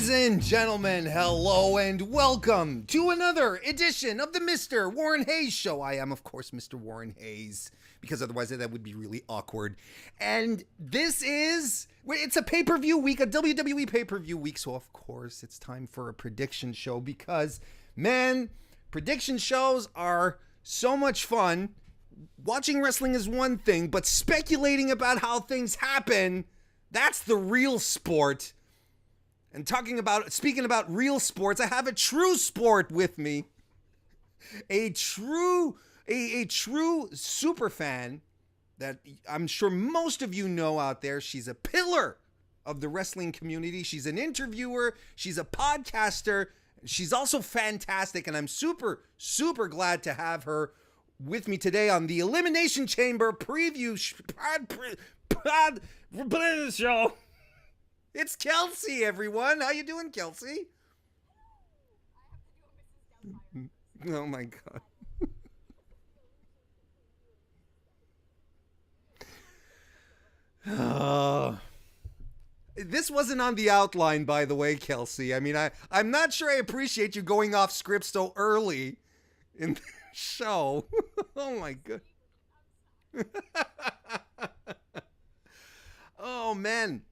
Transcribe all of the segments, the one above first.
Ladies and gentlemen, hello and welcome to another edition of the Mr. Warren Hayes Show. I am, of course, Mr. Warren Hayes, because otherwise that would be really awkward. And it's a pay-per-view week, a WWE pay-per-view week, so of course it's time for a prediction show because, man, prediction shows are so much fun. Watching wrestling is one thing, but speculating about how things happen, that's the real sport. And speaking about real sports, I have a true sport with me. A true super fan that I'm sure most of you know out there. She's a pillar of the wrestling community. She's an interviewer. She's a podcaster. She's also fantastic. And I'm super, super glad to have her with me today on the Elimination Chamber preview show. It's Kelsi, everyone. How you doing, Kelsi? Oh my God. This wasn't on the outline, by the way, Kelsi. I mean, I'm not sure I appreciate you going off script so early in the show. Oh my God. Oh man.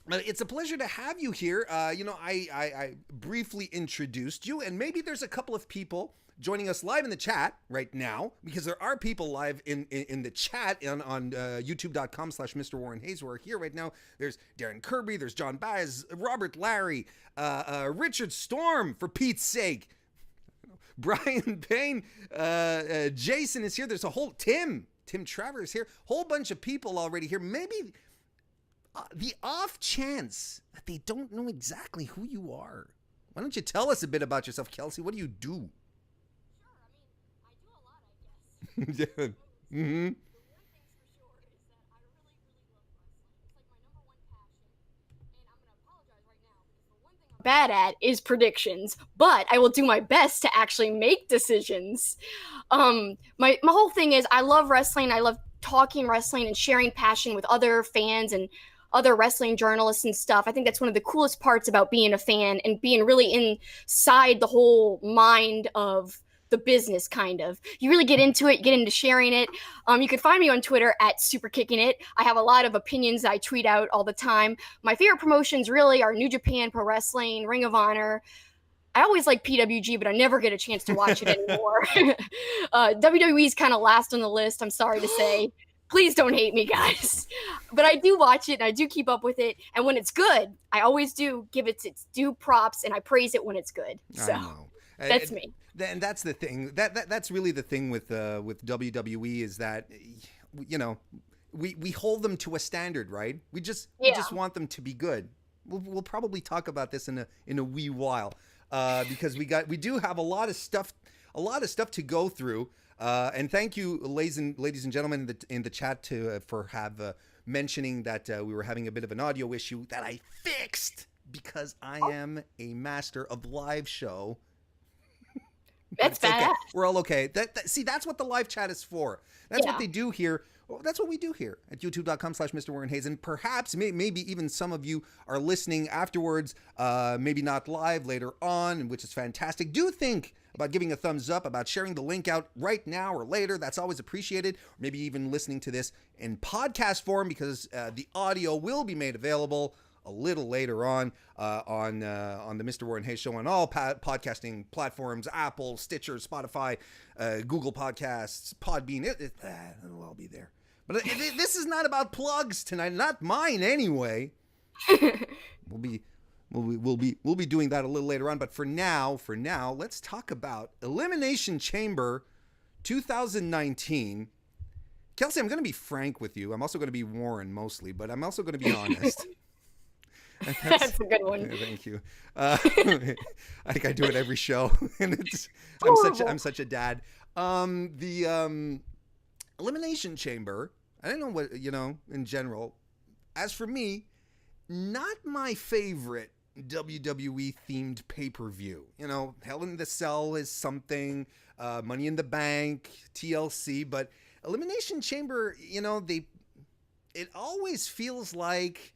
It's a pleasure to have you here. I briefly introduced you, and maybe there's a couple of people joining us live in the chat right now, because there are people live in the chat on youtube.com/Mr. Warren Hayes who are here right now. There's Darren Kirby, there's John Baez, Robert Larry, Richard Storm, for Pete's sake, Brian Payne, Jason is here. There's a whole Tim Travers here, whole bunch of people already here. Maybe the off chance that they don't know exactly who you are. Why don't you tell us a bit about yourself, Kelsi? What do you do? Sure. I do a lot, I guess. Yeah. Mm-hmm. But one thing's for sure is that I really, really love wrestling. It's like my number one passion. And I'm going to apologize right now because the one thing I'm bad at is predictions, but I will do my best to actually make decisions. My whole thing is I love wrestling. I love talking wrestling and sharing passion with other fans and other wrestling journalists and stuff. I think that's one of the coolest parts about being a fan and being really inside the whole mind of the business, kind of. You really get into it, get into sharing it. You can find me on Twitter at SuperKickingIt. I have a lot of opinions I tweet out all the time. My favorite promotions really are New Japan Pro Wrestling, Ring of Honor. I always like PWG, but I never get a chance to watch it anymore. WWE's kind of last on the list, I'm sorry to say. Please don't hate me, guys. But I do watch it, and I do keep up with it. And when it's good, I always do give it its due props, and I praise it when it's good. So that's me. And that's the thing. That's really the thing with WWE is that, you know, we hold them to a standard, right? We just want them to be good. We'll probably talk about this in a wee while, because we do have a lot of stuff to go through. And thank you, ladies and gentlemen, in the chat for mentioning that we were having a bit of an audio issue that I fixed, because I am a master of live show. That's bad. Okay. We're all okay. See, that's what the live chat is for. That's what they do here. Well, that's what we do here at youtube.com/Mr. Warren Hayes. And perhaps, maybe even some of you are listening afterwards, maybe not live, later on, which is fantastic. Do think about giving a thumbs up, about sharing the link out right now or later. That's always appreciated. Or maybe even listening to this in podcast form, because the audio will be made available a little later on the Mr. Warren Hayes Show on all podcasting platforms: Apple, Stitcher, Spotify, Google Podcasts, Podbean. It'll all be there. But this is not about plugs tonight, not mine anyway. We'll be doing that a little later on. But for now, let's talk about Elimination Chamber 2019. Kelsi, I'm going to be frank with you. I'm also going to be Warren mostly, but I'm also going to be honest. That's a good one. Thank you. I think I do it every show, and I'm such a dad. The Elimination Chamber, I don't know what, in general. As for me, not my favorite WWE themed pay-per-view. Hell in the Cell is something, Money in the Bank, TLC, but Elimination Chamber, it always feels like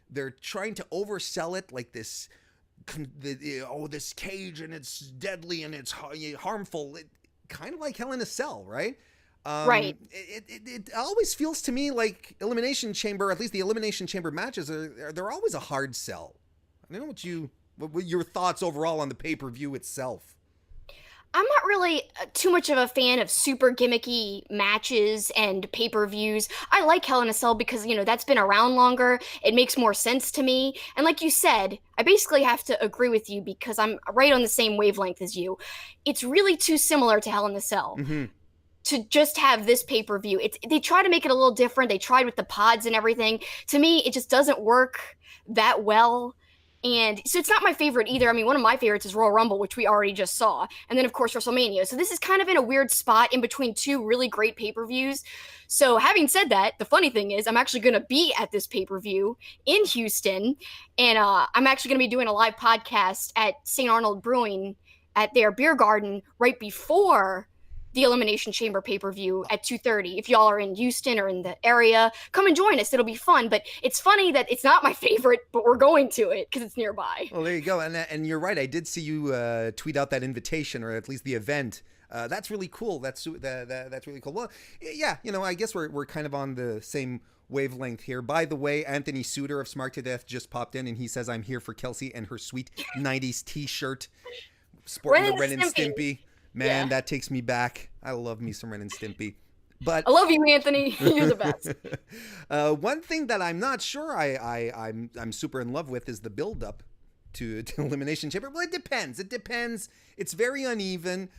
they're trying to oversell it like this this cage and it's deadly and it's harmful. Kind of like Hell in a Cell, right? Right. It always feels to me like Elimination Chamber, at least the Elimination Chamber matches, they're always a hard sell. I don't know what your thoughts overall on the pay-per-view itself. I'm not really too much of a fan of super gimmicky matches and pay-per-views. I like Hell in a Cell because, that's been around longer. It makes more sense to me. And like you said, I basically have to agree with you because I'm right on the same wavelength as you. It's really too similar to Hell in a Cell. Mm-hmm. To just have this pay-per-view. They try to make it a little different. They tried with the pods and everything. To me, it just doesn't work that well. And so it's not my favorite either. I mean, one of my favorites is Royal Rumble, which we already just saw. And then, of course, WrestleMania. So this is kind of in a weird spot in between two really great pay-per-views. So having said that, the funny thing is I'm actually going to be at this pay-per-view in Houston. And I'm actually going to be doing a live podcast at St. Arnold Brewing at their beer garden right before the Elimination Chamber pay-per-view at 2:30. If y'all are in Houston or in the area, come and join us. It'll be fun. But it's funny that it's not my favorite, but we're going to it because it's nearby. Well, there you go. And you're right. I did see you tweet out that invitation, or at least the event. That's really cool. That's really cool. Well, yeah, I guess we're kind of on the same wavelength here. By the way, Anthony Suter of Smart to Death just popped in, and he says, I'm here for Kelsi and her sweet 90s t-shirt sporting the Ren and Stimpy. Man, That takes me back. I love me some Ren and Stimpy. But I love you, Anthony. You're the best. One thing that I'm not sure I'm super in love with is the build-up to Elimination Chamber. Well, it depends. It's very uneven.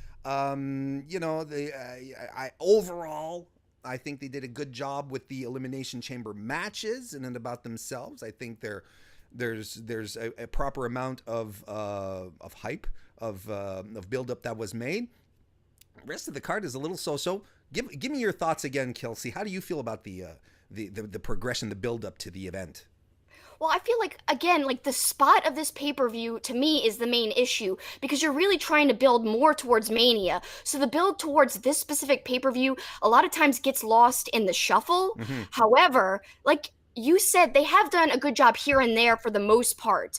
Overall, I think they did a good job with the Elimination Chamber matches in and about themselves. I think there's a proper amount of hype. Of build-up that was made. The rest of the card is a little so-so. Give me your thoughts again, Kelsi. How do you feel about the progression, the build-up to the event? Well, I feel like, again, the spot of this pay-per-view, to me, is the main issue, because you're really trying to build more towards Mania. So the build towards this specific pay-per-view a lot of times gets lost in the shuffle. Mm-hmm. However, like you said, they have done a good job here and there for the most part.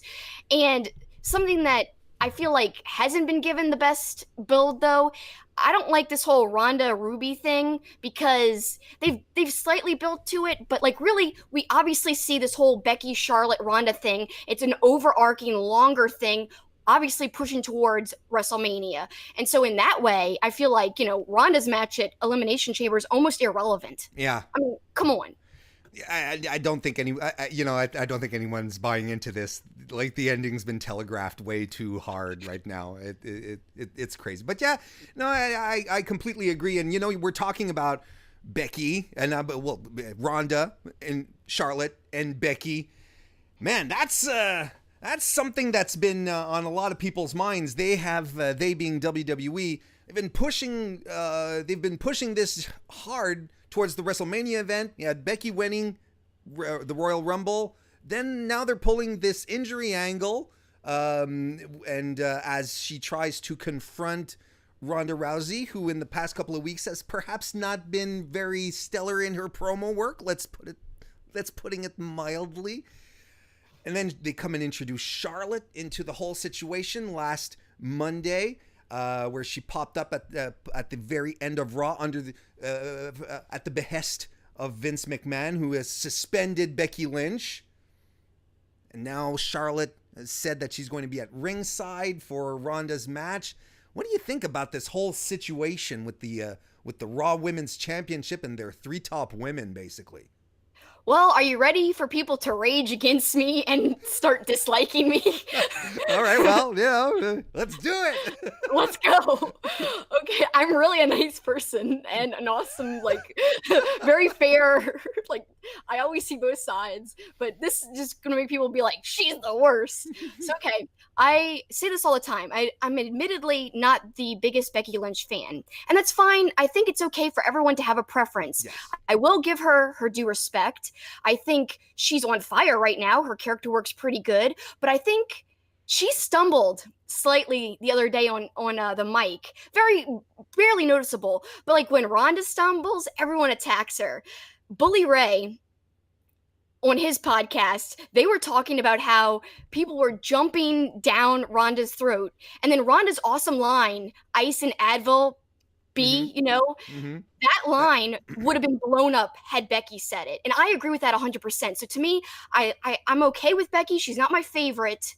And something that I feel like hasn't been given the best build, though, I don't like this whole Ronda Ruby thing, because they've slightly built to it, but really we obviously see this whole Becky Charlotte Ronda thing. It's an overarching longer thing, obviously pushing towards WrestleMania. And so in that way, I feel like, Ronda's match at Elimination Chamber is almost irrelevant. Yeah. I mean, come on. I don't think I don't think anyone's buying into this. Like, the ending's been telegraphed way too hard right now. It's crazy. But yeah, no, I completely agree. And we're talking about Becky and Ronda and Charlotte and Becky. Man, that's something that's been on a lot of people's minds. They being WWE, they've been pushing this hard towards the WrestleMania event. You had Becky winning the Royal Rumble. Then now they're pulling this injury angle, and as she tries to confront Ronda Rousey, who in the past couple of weeks has perhaps not been very stellar in her promo work. Let's putting it mildly. And then they come and introduce Charlotte into the whole situation last Monday, where she popped up at the very end of Raw at the behest of Vince McMahon, who has suspended Becky Lynch. And now Charlotte has said that she's going to be at ringside for Ronda's match. What do you think about this whole situation with the Raw Women's Championship and their three top women, basically? Well, are you ready for people to rage against me and start disliking me? All right, well, let's do it. Let's go. Okay, I'm really a nice person and an awesome, very fair. I always see both sides, but this is just going to make people be like, she's the worst. So, okay, I say this all the time. I'm admittedly not the biggest Becky Lynch fan, and that's fine. I think it's okay for everyone to have a preference. Yes. I will give her her due respect. I think she's on fire right now. Her character works pretty good, but I think she stumbled slightly the other day on the mic. Very barely noticeable, but when Ronda stumbles, everyone attacks her. Bully Ray on his podcast, they were talking about how people were jumping down Rhonda's throat. And then Rhonda's awesome line, ice and Advil, Mm-hmm. B, you know, Mm-hmm. that line would have been blown up had Becky said it. And I agree with that 100%. So to me, I'm okay with Becky. She's not my favorite,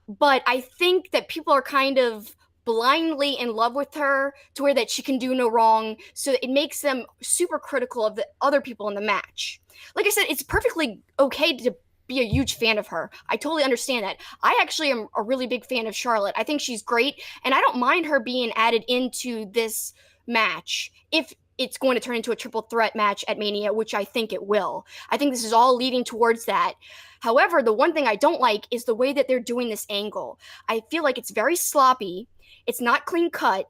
but I think that people are kind of blindly in love with her to where that she can do no wrong. So it makes them super critical of the other people in the match. Like I said, it's perfectly okay to be a huge fan of her. I totally understand that. I actually am a really big fan of Charlotte. I think she's great, and I don't mind her being added into this match if it's going to turn into a triple threat match at Mania, which I think it will. I think this is all leading towards that. However, the one thing I don't like is the way that they're doing this angle. I feel like it's very sloppy. It's not clean cut.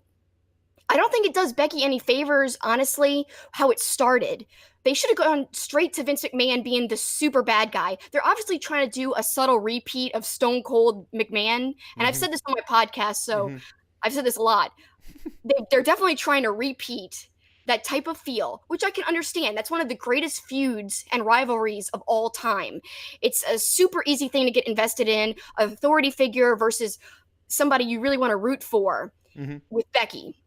I don't think it does Becky any favors, honestly, how it started. They should have gone straight to Vince McMahon being the super bad guy. They're obviously trying to do a subtle repeat of Stone Cold McMahon. And I've said this on my podcast, so I've said this a lot. They're definitely trying to repeat that type of feel, which I can understand. That's one of the greatest feuds and rivalries of all time. It's a super easy thing to get invested in, an authority figure versus somebody you really want to root for with Becky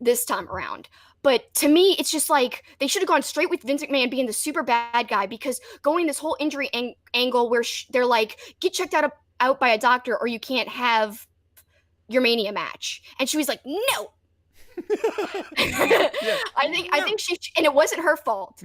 this time around. But to me, it's just like they should have gone straight with Vince McMahon being the super bad guy, because going this whole injury angle where they're like, get checked out by a doctor or you can't have your Mania match. And she was like, no. I think she, and it wasn't her fault.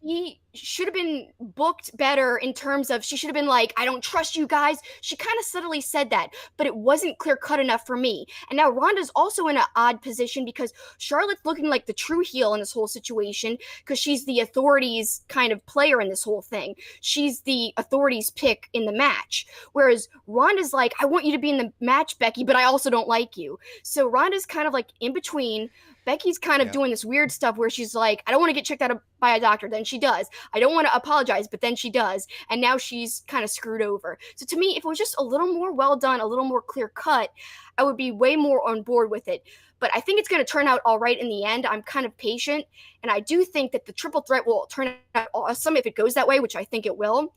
She should have been booked better in terms of, she should have been like, I don't trust you guys. She kind of subtly said that, but it wasn't clear cut enough for me. And now Ronda's also in an odd position because Charlotte's looking like the true heel in this whole situation because she's the authorities kind of player in this whole thing. She's the authorities pick in the match. Whereas Ronda's like, I want you to be in the match, Becky, but I also don't like you. So Ronda's kind of like in between. Becky's kind of doing this weird stuff where she's like, I don't want to get checked out by a doctor. Then she does. I don't want to apologize, but then she does. And now she's kind of screwed over. So to me, if it was just a little more well done, a little more clear cut, I would be way more on board with it. But I think it's going to turn out all right in the end. I'm kind of patient. And I do think that the triple threat will turn out awesome if it goes that way, which I think it will.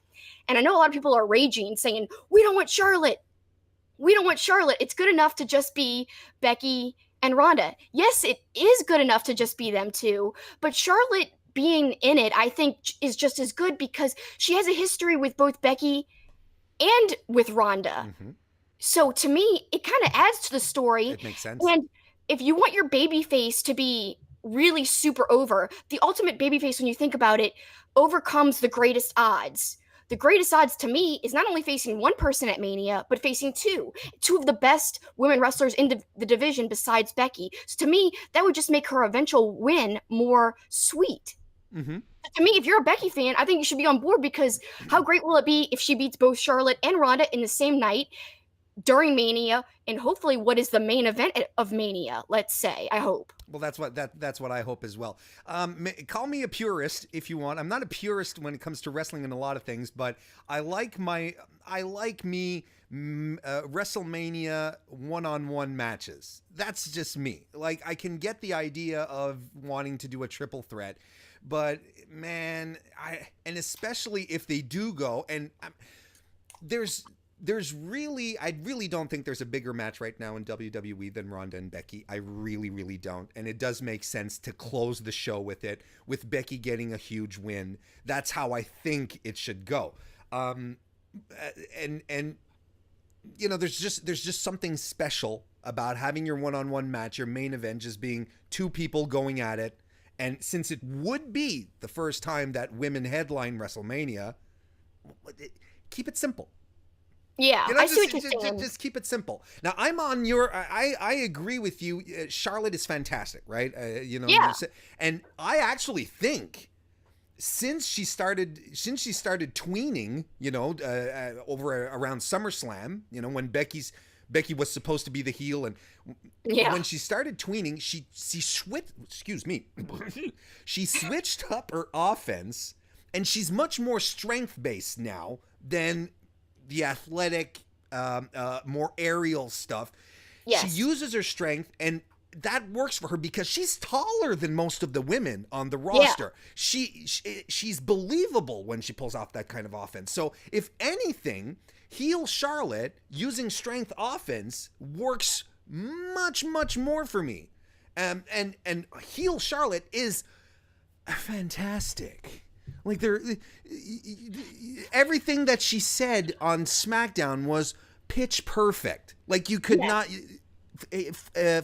And I know a lot of people are raging, saying, we don't want Charlotte. We don't want Charlotte. It's good enough to just be Becky and Ronda. Yes, it is good enough to just be them two, but Charlotte being in it, I think, is just as good because she has a history with both Becky and with Ronda. So to me, it kind of adds to the story. It makes sense. And if you want your baby face to be really super over, the ultimate baby face, when you think about it, overcomes the greatest odds. The greatest odds to me is not only facing one person at Mania, but facing two of the best women wrestlers in the division besides Becky. So to me, that would just make her eventual win more sweet. To me, if you're a Becky fan, I think you should be on board because how great will it be if she beats both Charlotte and Ronda in the same night during Mania, and hopefully what is the main event of Mania, let's say. I hope. Well, that's what I hope as well. Call me a purist if you want. I'm not a purist when it comes to wrestling and a lot of things, but I like WrestleMania one-on-one matches. That's just me. Like, I can get the idea of wanting to do a triple threat, but man, and especially if they do go, and I really don't think there's a bigger match right now in WWE than Ronda and Becky. I really, really don't. And it does make sense to close the show with it, with Becky getting a huge win. That's how I think it should go. And you know, there's just something special about having your one-on-one match, your main event just being two people going at it. And since it would be the first time that women headline WrestleMania, keep it simple. Yeah, you know, I see what you're saying. Just keep it simple. Now, I'm on your. I agree with you. Charlotte is fantastic, right? You know. Yeah. And I actually think since she started tweening, you know, around SummerSlam, you know, when Becky was supposed to be the heel, and when she started tweening, she switched. Excuse me. She switched up her offense, and she's much more strength based now than the athletic, more aerial stuff. Yes. She uses her strength, and that works for her because she's taller than most of the women on the Yeah. roster. She's believable when she pulls off that kind of offense. So if anything, heel Charlotte using strength offense works much more for me. And heel Charlotte is fantastic. Like everything that she said on SmackDown was pitch perfect. Like you could not.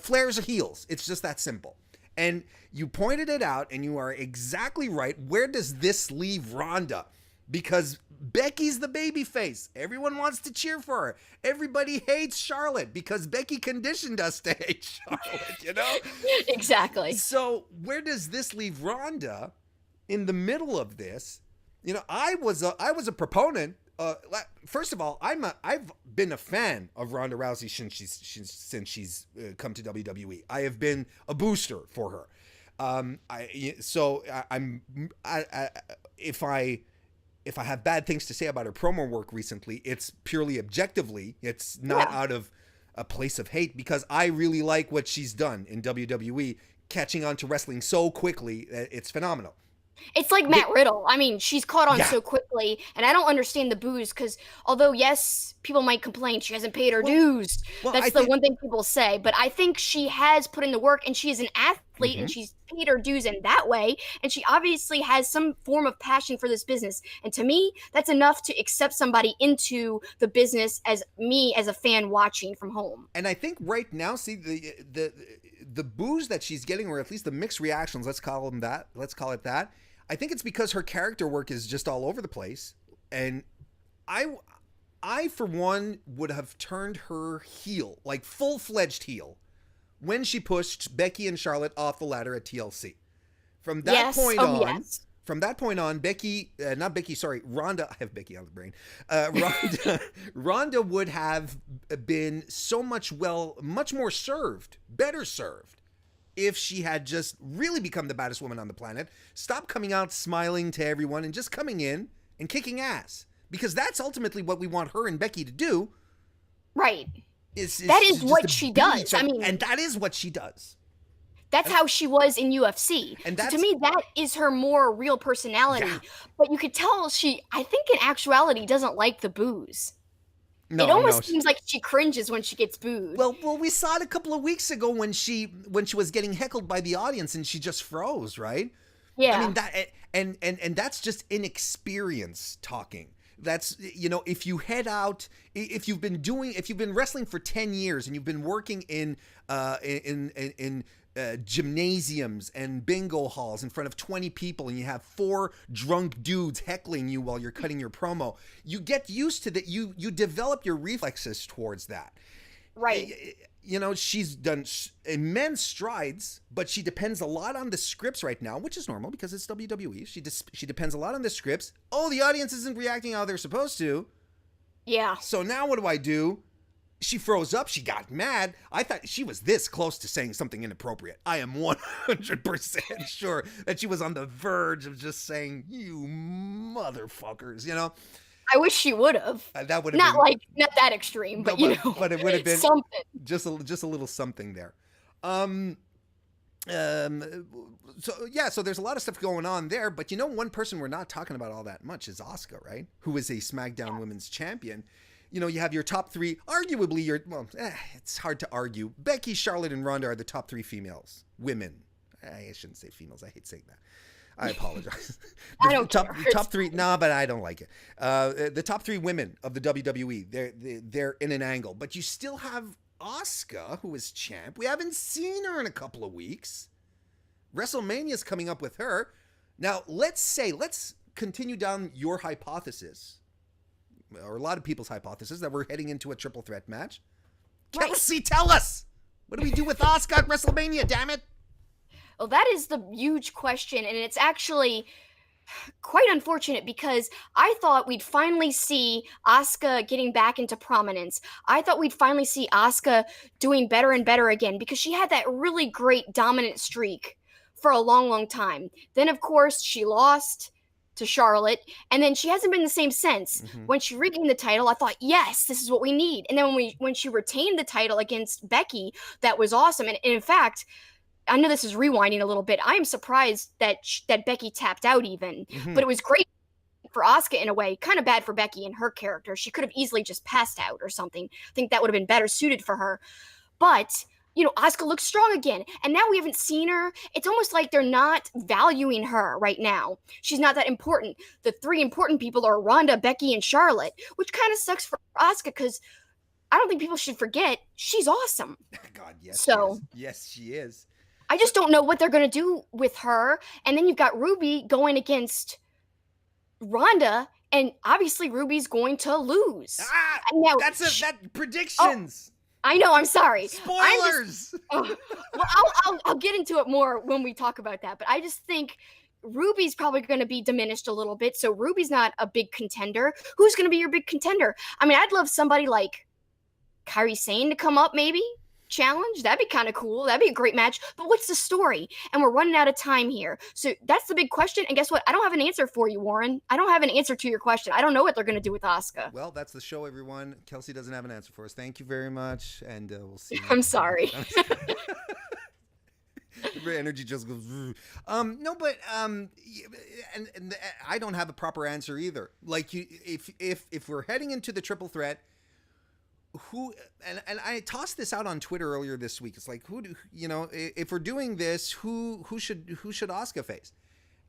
Flair's are heels. It's just that simple. And you pointed it out, and you are exactly right. Where does this leave Ronda? Because Becky's the baby face. Everyone wants to cheer for her. Everybody hates Charlotte because Becky conditioned us to hate Charlotte, you know? Exactly. So where does this leave Ronda in the middle of this? You know, I was a proponent. First of all, I've been a fan of Ronda Rousey since she's come to WWE. I have been a booster for her. If I have bad things to say about her promo work recently, it's purely objectively. It's not out of a place of hate because I really like what she's done in WWE, catching on to wrestling so quickly. It's phenomenal. It's like Matt Riddle. I mean, she's caught on so quickly, and I don't understand the boos because although, yes, people might complain she hasn't paid her dues. That's the one thing people say. But I think she has put in the work, and she is an athlete, and she's paid her dues in that way, and she obviously has some form of passion for this business. And to me, that's enough to accept somebody into the business as me as a fan watching from home. And I think right now, see, the boos that she's getting, or at least the mixed reactions, let's call it that, I think it's because her character work is just all over the place. And I for one, would have turned her heel, like full-fledged heel, when she pushed Becky and Charlotte off the ladder at TLC. From that point on, Ronda, I have Becky on the brain. Ronda would have been much more served, better served, if she had just really become the baddest woman on the planet, stop coming out smiling to everyone and just coming in and kicking ass. Because that's ultimately what we want her and Becky to do. Right. That is what she does. I mean, and that is what she does. That's how she was in UFC. And so to me, that is her more real personality. Yeah. But you could tell I think in actuality, doesn't like the boos. No, it almost seems like she cringes when she gets booed. Well, we saw it a couple of weeks ago when she was getting heckled by the audience and she just froze, right? Yeah. I mean that, and that's just inexperience talking. That's, you know, if you head out, if you've been wrestling for 10 years and you've been working in gymnasiums and bingo halls in front of 20 people and you have 4 drunk dudes heckling you while you're cutting your promo, you get used to that. You develop your reflexes towards that. Right. You know, she's done immense strides, but she depends a lot on the scripts right now, which is normal because it's WWE. She depends a lot on the scripts. Oh, the audience isn't reacting how they're supposed to. Yeah. So now what do? She froze up. She got mad. I thought she was this close to saying something inappropriate. I am 100% sure that she was on the verge of just saying, "You motherfuckers," you know? I wish she would have. That would have not that extreme, but but it would have been something. Just a little something there. So there's a lot of stuff going on there, but you know, one person we're not talking about all that much is Asuka, right? Who is a SmackDown Women's Champion. You know, you have your top 3, arguably it's hard to argue. Becky, Charlotte, and Ronda are the top 3 women. I shouldn't say females. I hate saying that. I apologize. I don't care. Top 3, but I don't like it. The top 3 women of the WWE, they're in an angle, but you still have Asuka, who is champ. We haven't seen her in a couple of weeks. WrestleMania's coming up with her. Now, let's continue down your hypothesis, or a lot of people's hypothesis, that we're heading into a triple threat match. Right. Kelsi, tell us! What do we do with Asuka at WrestleMania, damn it? Well, that is the huge question, and it's actually quite unfortunate because I thought we'd finally see Asuka getting back into prominence. I thought we'd finally see Asuka doing better and better again because she had that really great dominant streak for a long time. Then, of course, she lost to Charlotte, and then she hasn't been the same since. When she regained the title, I thought, yes, this is what we need. And then when she retained the title against Becky, that was awesome. And in fact, I know this is rewinding a little bit. I am surprised that that Becky tapped out even, but it was great for Asuka in a way. Kind of bad for Becky and her character. She could have easily just passed out or something. I think that would have been better suited for her. But Asuka looks strong again, and now we haven't seen her. It's almost like they're not valuing her right now. She's not that important. The three important people are Ronda, Becky, and Charlotte, which kind of sucks for Asuka because I don't think people should forget she's awesome. God, yes. So yes, she is. I just don't know what they're going to do with her. And then you've got Ruby going against Ronda, and obviously Ruby's going to lose. Now, that predictions. I know. I'm sorry. Spoilers. Well, I'll get into it more when we talk about that. But I just think Ruby's probably going to be diminished a little bit. So Ruby's not a big contender. Who's going to be your big contender? I mean, I'd love somebody like Kairi Sane to come up, maybe challenge. That'd be kind of cool. That'd be a great match. But what's the story? And we're running out of time here. So that's the big question. And guess what? I don't have an answer for you, Warren. I don't have an answer to your question. I don't know what they're going to do with Asuka. Well, that's the show, everyone. Kelsi doesn't have an answer for us. Thank you very much. And we'll see. I'm sorry. The energy just goes. No, but and I don't have a proper answer either. Like if we're heading into the triple threat, who and I tossed this out on Twitter earlier this week. It's like if we're doing this, who should Asuka face?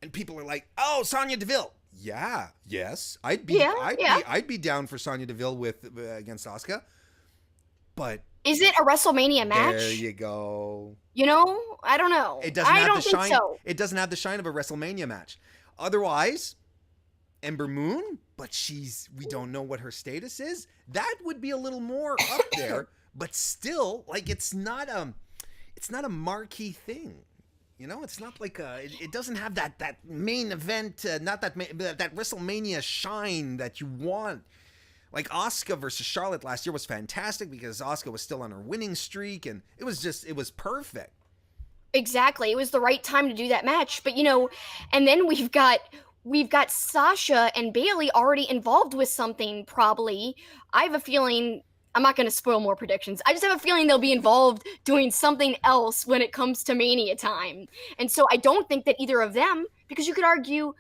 And people are like, oh, Sonya Deville. Yeah, yes, I'd be down for Sonya Deville against Asuka. But is it a WrestleMania match? There you go. I don't know. It doesn't I have don't the think shine. so. It doesn't have the shine of a WrestleMania match. Otherwise, Ember Moon, but we don't know what her status is. That would be a little more up there, but still, like it's not a marquee thing. It's not like it doesn't have that main event, not that WrestleMania shine that you want. Like Asuka versus Charlotte last year was fantastic because Asuka was still on her winning streak, and it was perfect. Exactly. It was the right time to do that match. But and then we've got Sasha and Bayley already involved with something, probably. I have a feeling, I'm not going to spoil more predictions. I just have a feeling they'll be involved doing something else when it comes to Mania time. And so I don't think that either of them, because you could argue,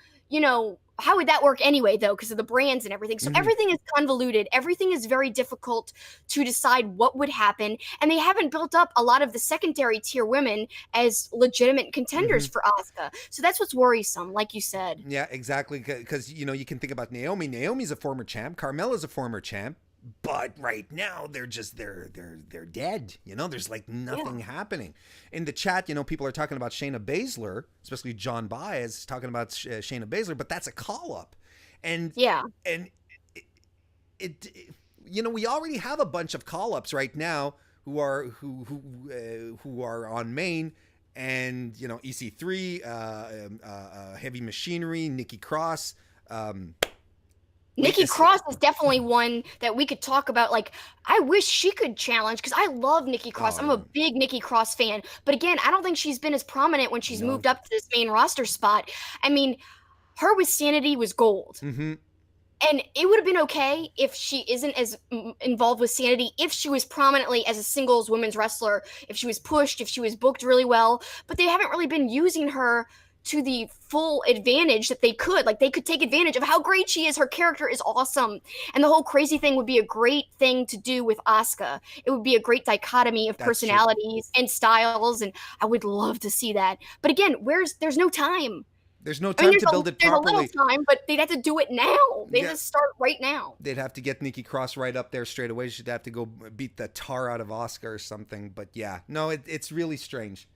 how would that work anyway, though, because of the brands and everything? So everything is convoluted. Everything is very difficult to decide what would happen. And they haven't built up a lot of the secondary tier women as legitimate contenders for Asuka. So that's what's worrisome, like you said. Yeah, exactly. Because, you can think about Naomi. Naomi's a former champ. Carmella's a former champ. But right now they're dead. There's like nothing happening. In the chat, people are talking about Shayna Baszler, especially John Baez talking about Shayna Baszler, but that's a call up. And we already have a bunch of call ups right now who are on main, and EC3, Heavy Machinery, Nikki Cross. Nikki Cross is definitely one that we could talk about. Like, I wish she could challenge because I love Nikki Cross. I'm a big Nikki Cross fan. But again, I don't think she's been as prominent when she's moved up to this main roster spot. I mean, her with Sanity was gold. And it would have been okay if she isn't as involved with Sanity, if she was prominently as a singles women's wrestler, if she was pushed, if she was booked really well. But they haven't really been using her to the full advantage that they could. Like, they could take advantage of how great she is. Her character is awesome. And the whole crazy thing would be a great thing to do with Asuka. It would be a great dichotomy of personalities and styles, and I would love to see that. But again, there's no time. There's no time to build it properly. There's a little time, but they'd have to do it now. They have to start right now. They'd have to get Nikki Cross right up there straight away. She'd have to go beat the tar out of Asuka or something. But yeah, no, it's really strange.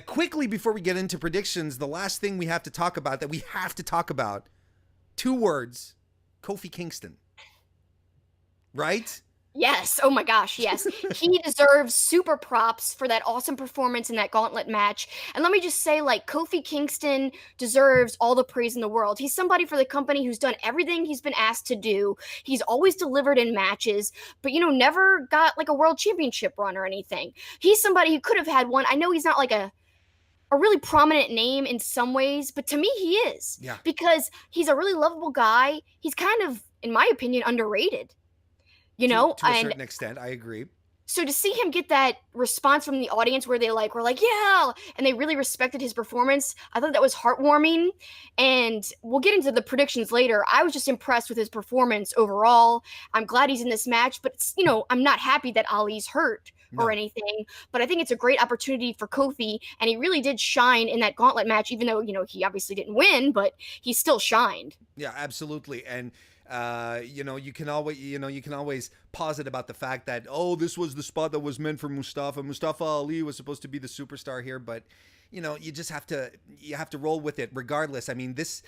Quickly, before we get into predictions, the last thing we have to talk about, 2 words, Kofi Kingston. Right? Yes. Oh my gosh, yes. He deserves super props for that awesome performance in that gauntlet match. And let me just say, like, Kofi Kingston deserves all the praise in the world. He's somebody for the company who's done everything he's been asked to do. He's always delivered in matches, but, never got like a world championship run or anything. He's somebody who could have had one. I know he's not like a a really prominent name in some ways, but to me he is. Yeah. Because he's a really lovable guy. He's kind of, in my opinion, underrated. To a And certain extent, I agree. so to see him get that response from the audience where they were like, yeah, and they really respected his performance, I thought that was heartwarming. And we'll get into the predictions later. I was just impressed with his performance overall. I'm glad he's in this match, but I'm not happy that Ali's hurt or No. anything. But I think it's a great opportunity for Kofi, and he really did shine in that gauntlet match, even though he obviously didn't win, but he still shined. Yeah, absolutely. And you can always posit about the fact that, oh, this was the spot that was meant for Mustafa. Mustafa Ali was supposed to be the superstar here, but you just have to roll with it regardless. I mean, this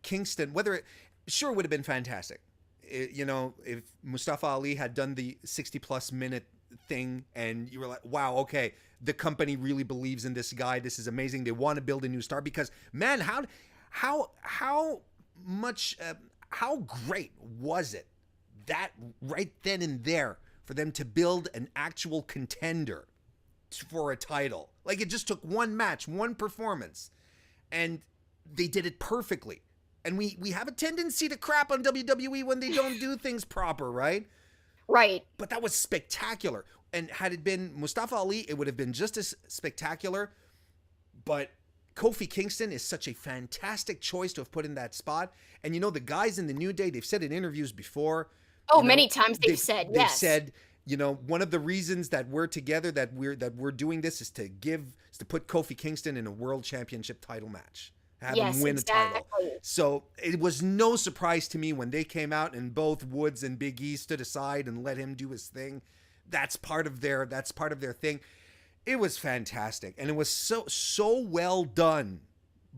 Kingston, sure would have been fantastic. If Mustafa Ali had done the 60 plus minute thing and you were like, wow, okay, the company really believes in this guy. This is amazing. They want to build a new star because, man, how much how great was it that right then and there for them to build an actual contender for a title? Like, it just took one match, one performance, and they did it perfectly. And we have a tendency to crap on WWE when they don't do things proper, right? Right. But that was spectacular. And had it been Mustafa Ali, it would have been just as spectacular. But Kofi Kingston is such a fantastic choice to have put in that spot. And the guys in the New Day, they've said in interviews before. Oh, many times they've said, yes. They've said, one of the reasons that we're together, that we're doing this is to put Kofi Kingston in a world championship title match. Have him win a title. So it was no surprise to me when they came out and both Woods and Big E stood aside and let him do his thing. That's part of their thing. It was fantastic, and it was so well done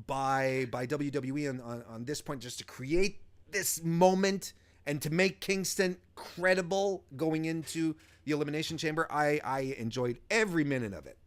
by WWE on this point, just to create this moment and to make Kingston credible going into the Elimination Chamber. I enjoyed every minute of it.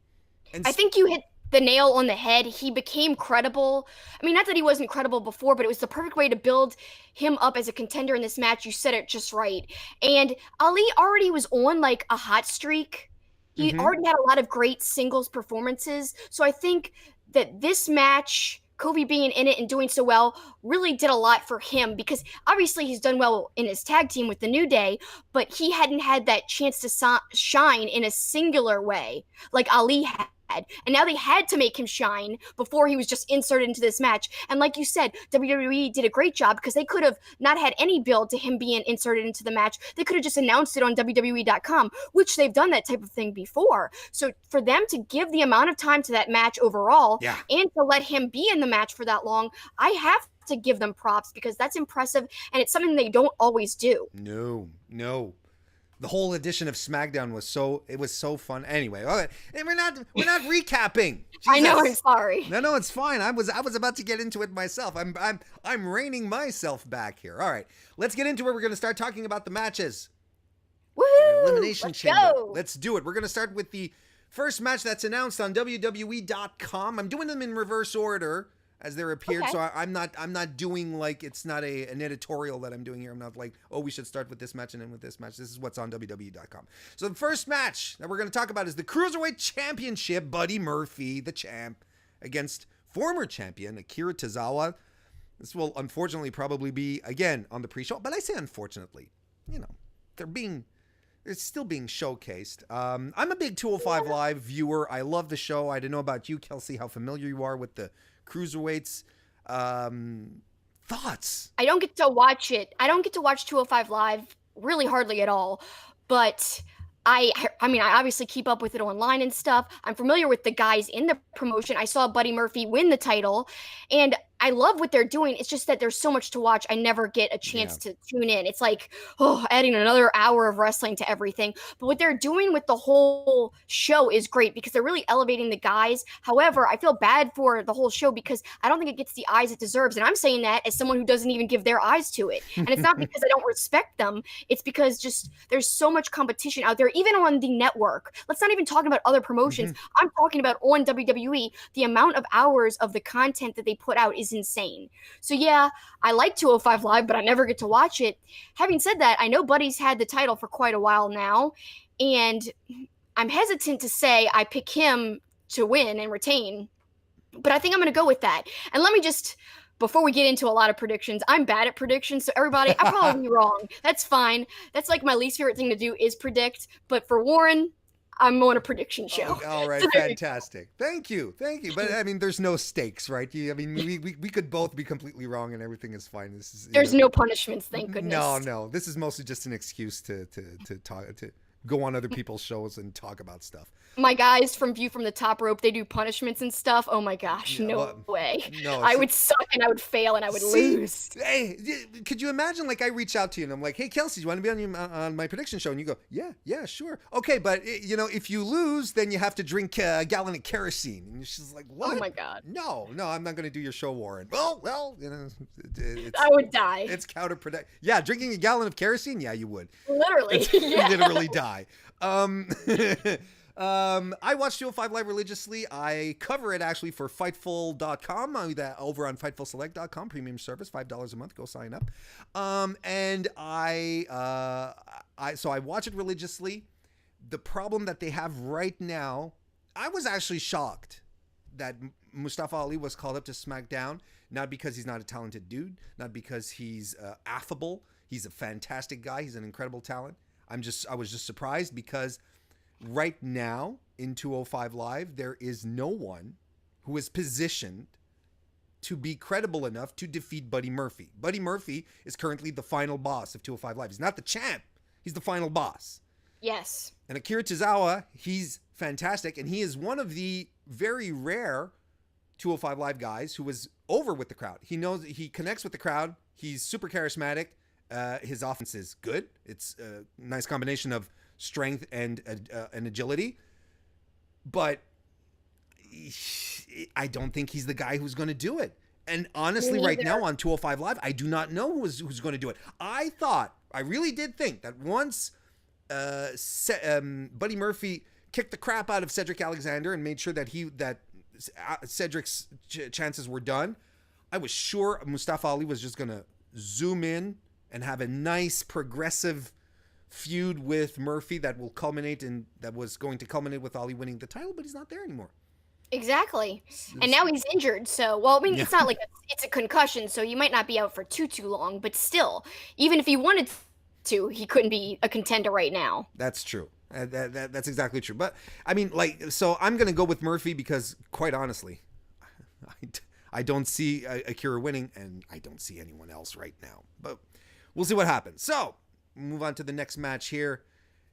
And I think you hit the nail on the head. He became credible. I mean, not that he wasn't credible before, but it was the perfect way to build him up as a contender in this match. You said it just right. And Ali already was on like a hot streak. He already had a lot of great singles performances. So I think that this match, Kofi being in it and doing so well, really did a lot for him, because obviously he's done well in his tag team with the New Day, but he hadn't had that chance to shine in a singular way like Ali had. And now they had to make him shine before he was just inserted into this match. And like you said, WWE did a great job, because they could have not had any build to him being inserted into the match. They could have just announced it on WWE.com, which they've done that type of thing before. So for them to give the amount of time to that match overall, and to let him be in the match for that long, I have to give them props, because that's impressive, and it's something they don't always do. No. The whole edition of SmackDown was so fun. Anyway, all right, and we're not recapping. Jesus. I know, I'm sorry. No, it's fine. I was about to get into it myself. I'm reining myself back here. All right, let's get into it. We're going to start talking about the matches. Woohoo! Elimination Let's Chamber. go. Let's do it. We're going to start with the first match that's announced on WWE.com. I'm doing them in reverse order as they're appeared. Okay. So I'm not doing like, it's not an editorial that I'm doing here. I'm not like, oh, we should start with this match and end with this match. This is what's on WWE.com. So the first match that we're going to talk about is the Cruiserweight Championship. Buddy Murphy, the champ, against former champion Akira Tozawa. This will unfortunately probably be again on the pre-show, but I say unfortunately, it's still being showcased. I'm a big 205 Live viewer. I love the show. I don't know about you, Kelsi, how familiar you are with the Cruiserweights. Thoughts? I don't get to watch it. I don't get to watch 205 Live really hardly at all. But I mean, I obviously keep up with it online and stuff. I'm familiar with the guys in the promotion. I saw Buddy Murphy win the title, and I love what they're doing. It's just that there's so much to watch. I never get a chance to tune in. It's like, adding another hour of wrestling to everything. But what they're doing with the whole show is great, because they're really elevating the guys. However, I feel bad for the whole show, because I don't think it gets the eyes it deserves. And I'm saying that as someone who doesn't even give their eyes to it. And it's not because I don't respect them. It's because just there's so much competition out there, even on the network. Let's not even talk about other promotions. I'm talking about on WWE. The amount of hours of the content that they put out is insane. So yeah, I like 205 Live, but I never get to watch it. Having said that, I know Buddy's had the title for quite a while now, and I'm hesitant to say I pick him to win and retain. But I think I'm going to go with that. And let me just, before we get into a lot of predictions, I'm bad at predictions. So everybody, I'm probably wrong. That's fine. That's like my least favorite thing to do is predict. But for Warren, I'm on a prediction show. All right, So there you fantastic. Thank you. But I mean, there's no stakes, right? I mean, we could both be completely wrong, and everything is fine. This is There's no punishments, thank goodness. No. This is mostly just an excuse to talk to go on other people's shows and talk about stuff. My guys from View from the Top Rope, they do punishments and stuff. Oh my gosh, no way. No, I would suck and I would fail and I would lose. Hey, could you imagine, like, I reach out to you and I'm like, hey, Kelsi, you want to be on my prediction show? And you go, yeah, sure. Okay, but, if you lose, then you have to drink a gallon of kerosene. And she's like, what? Oh my God. No, I'm not going to do your show, Warren. Well, I would die. It's counterproductive. Yeah, drinking a gallon of kerosene? Yeah, you would. Literally. You literally die. I watch 205 Live religiously. I cover it actually for Fightful.com, over on FightfulSelect.com, premium service, $5 a month. Go sign up. And so I watch it religiously. The problem that they have right now, I was actually shocked that Mustafa Ali was called up to SmackDown, not because he's not a talented dude, not because he's affable. He's a fantastic guy. He's an incredible talent. I was just surprised because right now in 205 Live, there is no one who is positioned to be credible enough to defeat Buddy Murphy. Buddy Murphy is currently the final boss of 205 Live. He's not the champ. He's the final boss. Yes. And Akira Tozawa, he's fantastic, and he is one of the very rare 205 Live guys who is over with the crowd. He connects with the crowd. He's super charismatic. His offense is good. It's a nice combination of strength and agility. But I don't think he's the guy who's going to do it. And honestly, right now on 205 Live, I do not know who's going to do it. I really did think that once Buddy Murphy kicked the crap out of Cedric Alexander and made sure that Cedric's chances were done, I was sure Mustafa Ali was just going to zoom in and have a nice progressive feud with Murphy that was going to culminate with Ali winning the title, but he's not there anymore. Exactly. And now he's injured. So, well, I mean, it's not like it's a concussion, so you might not be out for too long, but still, even if he wanted to, he couldn't be a contender right now. That's true. That's exactly true. But I mean, so I'm going to go with Murphy because, quite honestly, I don't see Akira winning, and I don't see anyone else right now. But we'll see what happens. So, move on to the next match here.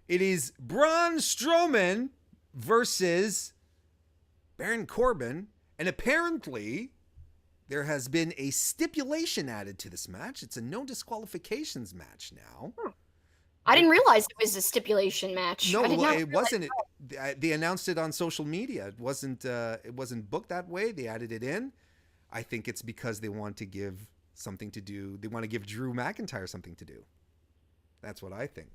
It is Braun Strowman versus Baron Corbin, and apparently there has been a stipulation added to this match. It's a no disqualifications match now. I didn't realize it was a stipulation match. No, it wasn't. They announced it on social media. It wasn't booked that way. They added it in. I think it's because they want to give something to do. They want to give Drew McIntyre something to do. That's what I think.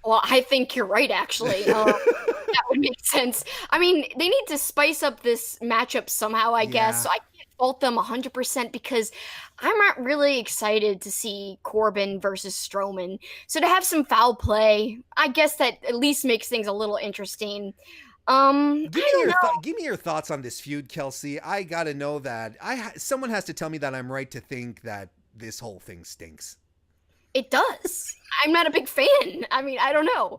Well, I think you're right, actually. That would make sense. I mean, they need to spice up this matchup somehow, I guess. So I can't fault them 100% because I'm not really excited to see Corbin versus Strowman. So to have some foul play, I guess that at least makes things a little interesting. Give me your thoughts on this feud, Kelsi. I gotta know that someone has to tell me that I'm right to think that this whole thing stinks. It does. I'm not a big fan. I mean, I don't know.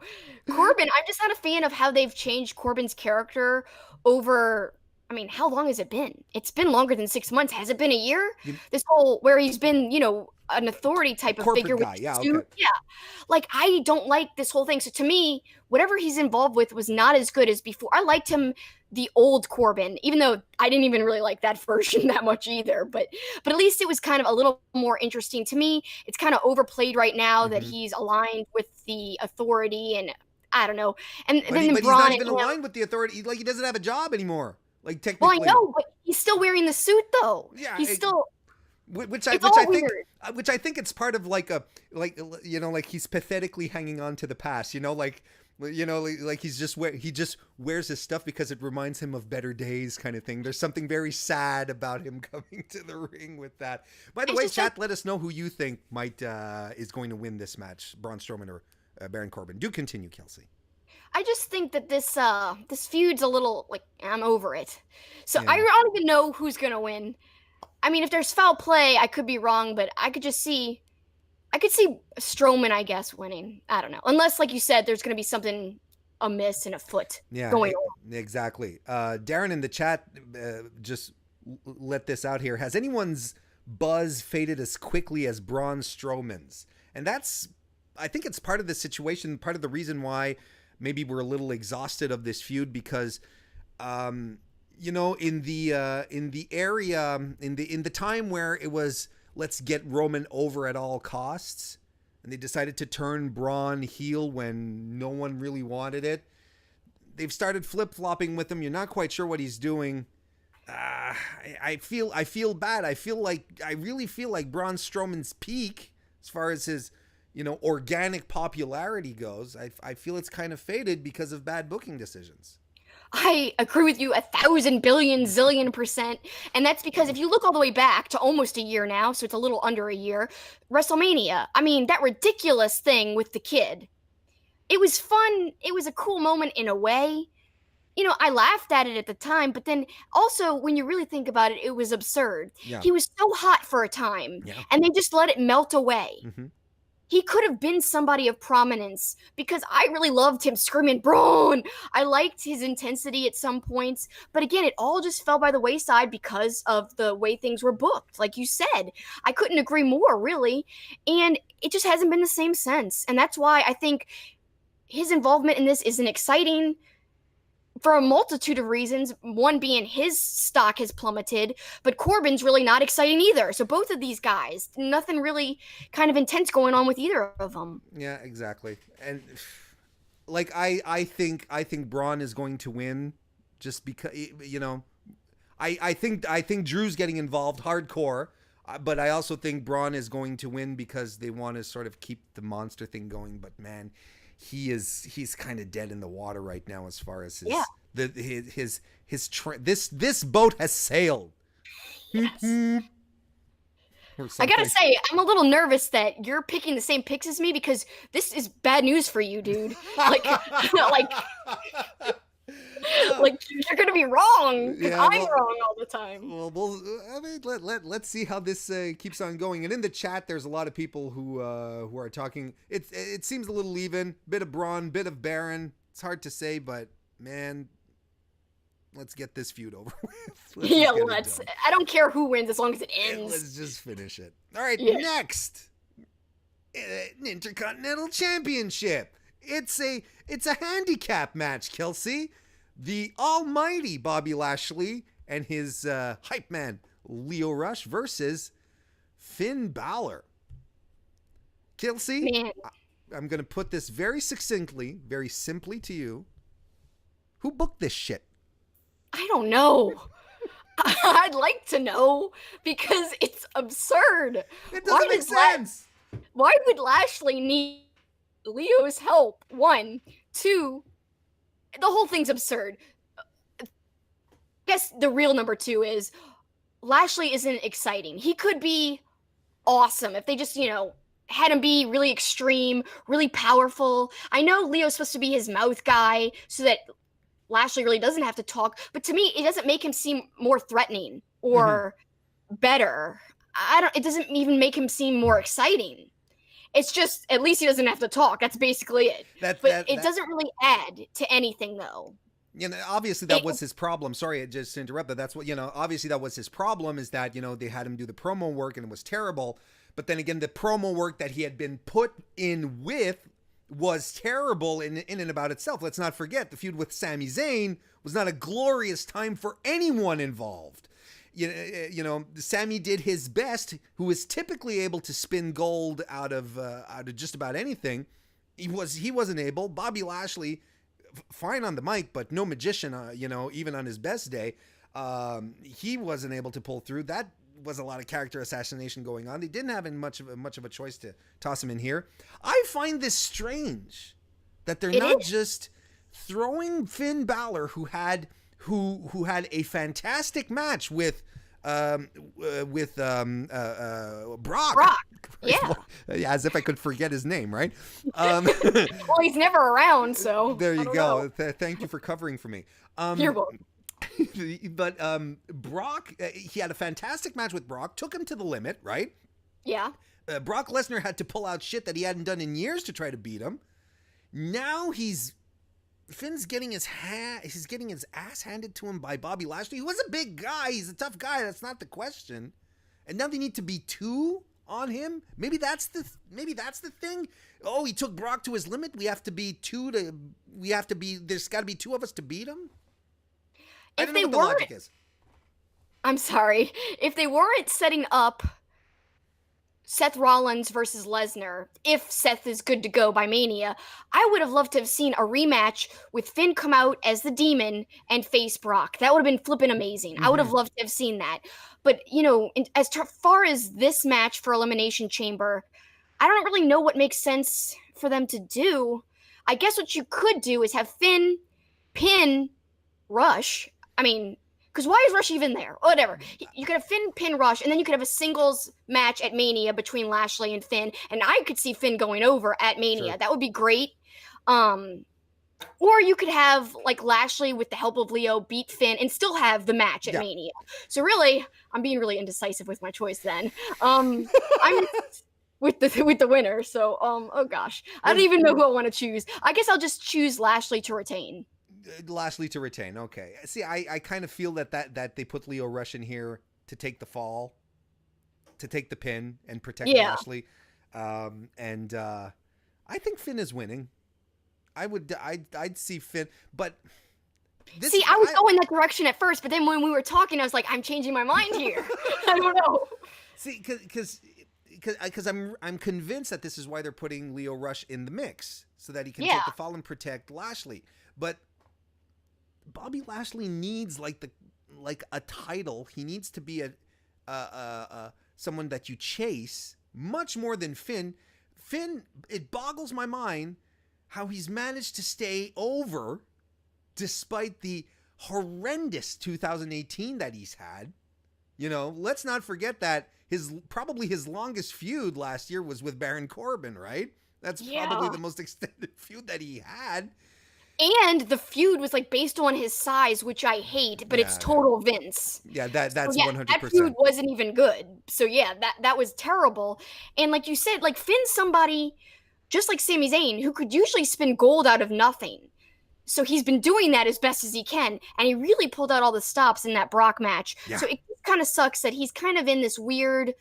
Corbin, I'm just not a fan of how they've changed Corbin's character over, I mean, how long has it been? It's been longer than 6 months. Has it been a year? This whole, where he's been, an authority type of figure. Guy. Yeah, okay. Yeah. Like, I don't like this whole thing. So to me, whatever he's involved with was not as good as before. I liked him, the old Corbin, even though I didn't even really like that version that much either. But at least it was kind of a little more interesting to me. It's kind of overplayed right now that he's aligned with the authority, and I don't know. But he's not even aligned with the authority. Like, he doesn't have a job anymore. Like, technically. Well, I know, but he's still wearing the suit, though. Yeah, he's still. Which I think it's part of like he's pathetically hanging on to the past, like he just wears his stuff because it reminds him of better days, kind of thing. There's something very sad about him coming to the ring with that. By the way, chat, let us know who you think is going to win this match, Braun Strowman or Baron Corbin. Do continue, Kelsi. I just think that this feud's a little like I'm over it. So Yeah. I don't even know who's gonna win. I mean, if there's foul play, I could be wrong, but I could see Strowman, I guess, winning. I don't know, unless, like you said, there's gonna be something amiss and afoot Yeah, going on. exactly. Darren in the chat just let this out here. Has anyone's buzz faded as quickly as Braun Strowman's? And that's, I think it's part of the situation, part of the reason why maybe we're a little exhausted of this feud because, you know, in the area, in the time where it was let's get Roman over at all costs, and they decided to turn Braun heel when no one really wanted it. They've started flip-flopping with him. You're not quite sure what he's doing. I feel bad. I really feel like Braun Strowman's peak, as far as his, you know, organic popularity goes, I feel it's kind of faded because of bad booking decisions. I agree with you 1,000,000,000,000,000%. And that's because if you look all the way back to almost a year now, so it's a little under a year, WrestleMania, I mean, that ridiculous thing with the kid. It was fun. It was a cool moment in a way. You know, I laughed at it at the time, but then also when you really think about it, it was absurd. Yeah. He was so hot for a time, Yeah. and they just let it melt away. Mm-hmm. He could have been somebody of prominence because I really loved him screaming, Braun. I liked his intensity at some points. But again, it all just fell by the wayside because of the way things were booked. Like you said, I couldn't agree more, really. And it just hasn't been the same since. And that's why I think his involvement in this isn't exciting for a multitude of reasons, one being his stock has plummeted, but Corbin's really not exciting either. So both of these guys, nothing really kind of intense going on with either of them. Yeah, exactly. And like I think Braun is going to win just because, you know, I think Drew's getting involved hardcore, but I also think Braun is going to win because they want to sort of keep the monster thing going, but man, he's kind of dead in the water right now as far as this boat has sailed. Yes. I gotta say, I'm a little nervous that you're picking the same picks as me because this is bad news for you, dude. Like, like you're gonna be wrong because I'm wrong all the time. Well, I mean, let's see how this keeps on going. And in the chat, there's a lot of people who are talking. It seems a little even, bit of Braun, bit of Baron. It's hard to say, but man, let's get this feud over with. Let's. I don't care who wins as long as it ends. Let's just finish it. All right, next, Intercontinental Championship. It's a handicap match, Kelsi. The almighty Bobby Lashley and his hype man Lio Rush versus Finn Balor. Kelsi, I'm going to put this very succinctly, very simply to you. Who booked this shit? I don't know. I'd like to know because it's absurd. It doesn't make sense. Why would Lashley need Leo's help? 1, 2. The whole thing's absurd. I guess the real number 2 is Lashley isn't exciting. He could be awesome if they just, you know, had him be really extreme, really powerful. I know Leo's supposed to be his mouth guy so that Lashley really doesn't have to talk, but to me, it doesn't make him seem more threatening or better. It doesn't even make him seem more exciting. It's just, at least he doesn't have to talk. That's basically it. It doesn't really add to anything, though. You know, obviously that was his problem. Sorry, I just interrupted. That's what, you know, obviously that was his problem is that, you know, they had him do the promo work and it was terrible. But then again, the promo work that he had been put in with was terrible in and about itself. Let's not forget the feud with Sami Zayn was not a glorious time for anyone involved. You know, Sami did his best, who is typically able to spin gold out of just about anything. He wasn't able. Bobby Lashley, fine on the mic, but no magician. You know, even on his best day, he wasn't able to pull through. That was a lot of character assassination going on. They didn't have much of a choice to toss him in here. I find this strange that they're not just throwing Finn Balor, who had a fantastic match with Brock. Yeah. As if I could forget his name, right? Well, he's never around, so There I you don't go. know. Thank you for covering for me. You're welcome. But Brock, he had a fantastic match with Brock, took him to the limit, right? Yeah. Brock Lesnar had to pull out shit that he hadn't done in years to try to beat him. Now Finn's getting his ass handed to him by Bobby Lashley, who was a big guy. He's a tough guy. That's not the question. And now they need to be two on him. Maybe that's the thing. Oh, he took Brock to his limit. We have to be two to. We have to be. There's got to be two of us to beat him. I don't know what the logic is. I'm sorry. If they weren't setting up Seth Rollins versus Lesnar, if Seth is good to go by Mania, I would have loved to have seen a rematch with Finn come out as the Demon and face Brock. That would have been flippin' amazing. I would have loved to have seen that. But, as far as this match for Elimination Chamber, I don't really know what makes sense for them to do. I guess what you could do is have Finn pin Rush. I mean, because why is Rush even there? Whatever. You could have Finn pin Rush, and then you could have a singles match at Mania between Lashley and Finn, and I could see Finn going over at Mania. Sure. That would be great. Or you could have, Lashley, with the help of Leo, beat Finn and still have the match at Mania. So really, I'm being really indecisive with my choice then. I'm with the winner, so, oh gosh. I don't even know who I want to choose. I guess I'll just choose Lashley to retain. Lashley to retain. Okay. See, I kind of feel that they put Leo Rush in here to take the fall, to take the pin and protect Lashley. And I think Finn is winning. I'd see Finn, but I was going that direction at first, but then when we were talking, I was like, I'm changing my mind here. I don't know. See, because I'm convinced that this is why they're putting Leo Rush in the mix, so that he can take the fall and protect Lashley. But Bobby Lashley needs like a title. He needs to be a someone that you chase much more than Finn. Finn, it boggles my mind how he's managed to stay over despite the horrendous 2018 that he's had. Let's not forget that probably his longest feud last year was with Baron Corbin, right? That's probably the most extended feud that he had. And the feud was based on his size, which I hate, but it's total Vince. Yeah, that's 100%. That feud wasn't even good. So that was terrible. And like you said, Finn's somebody just like Sami Zayn who could usually spin gold out of nothing. So he's been doing that as best as he can, and he really pulled out all the stops in that Brock match. Yeah. So it kind of sucks that he's kind of in this weird,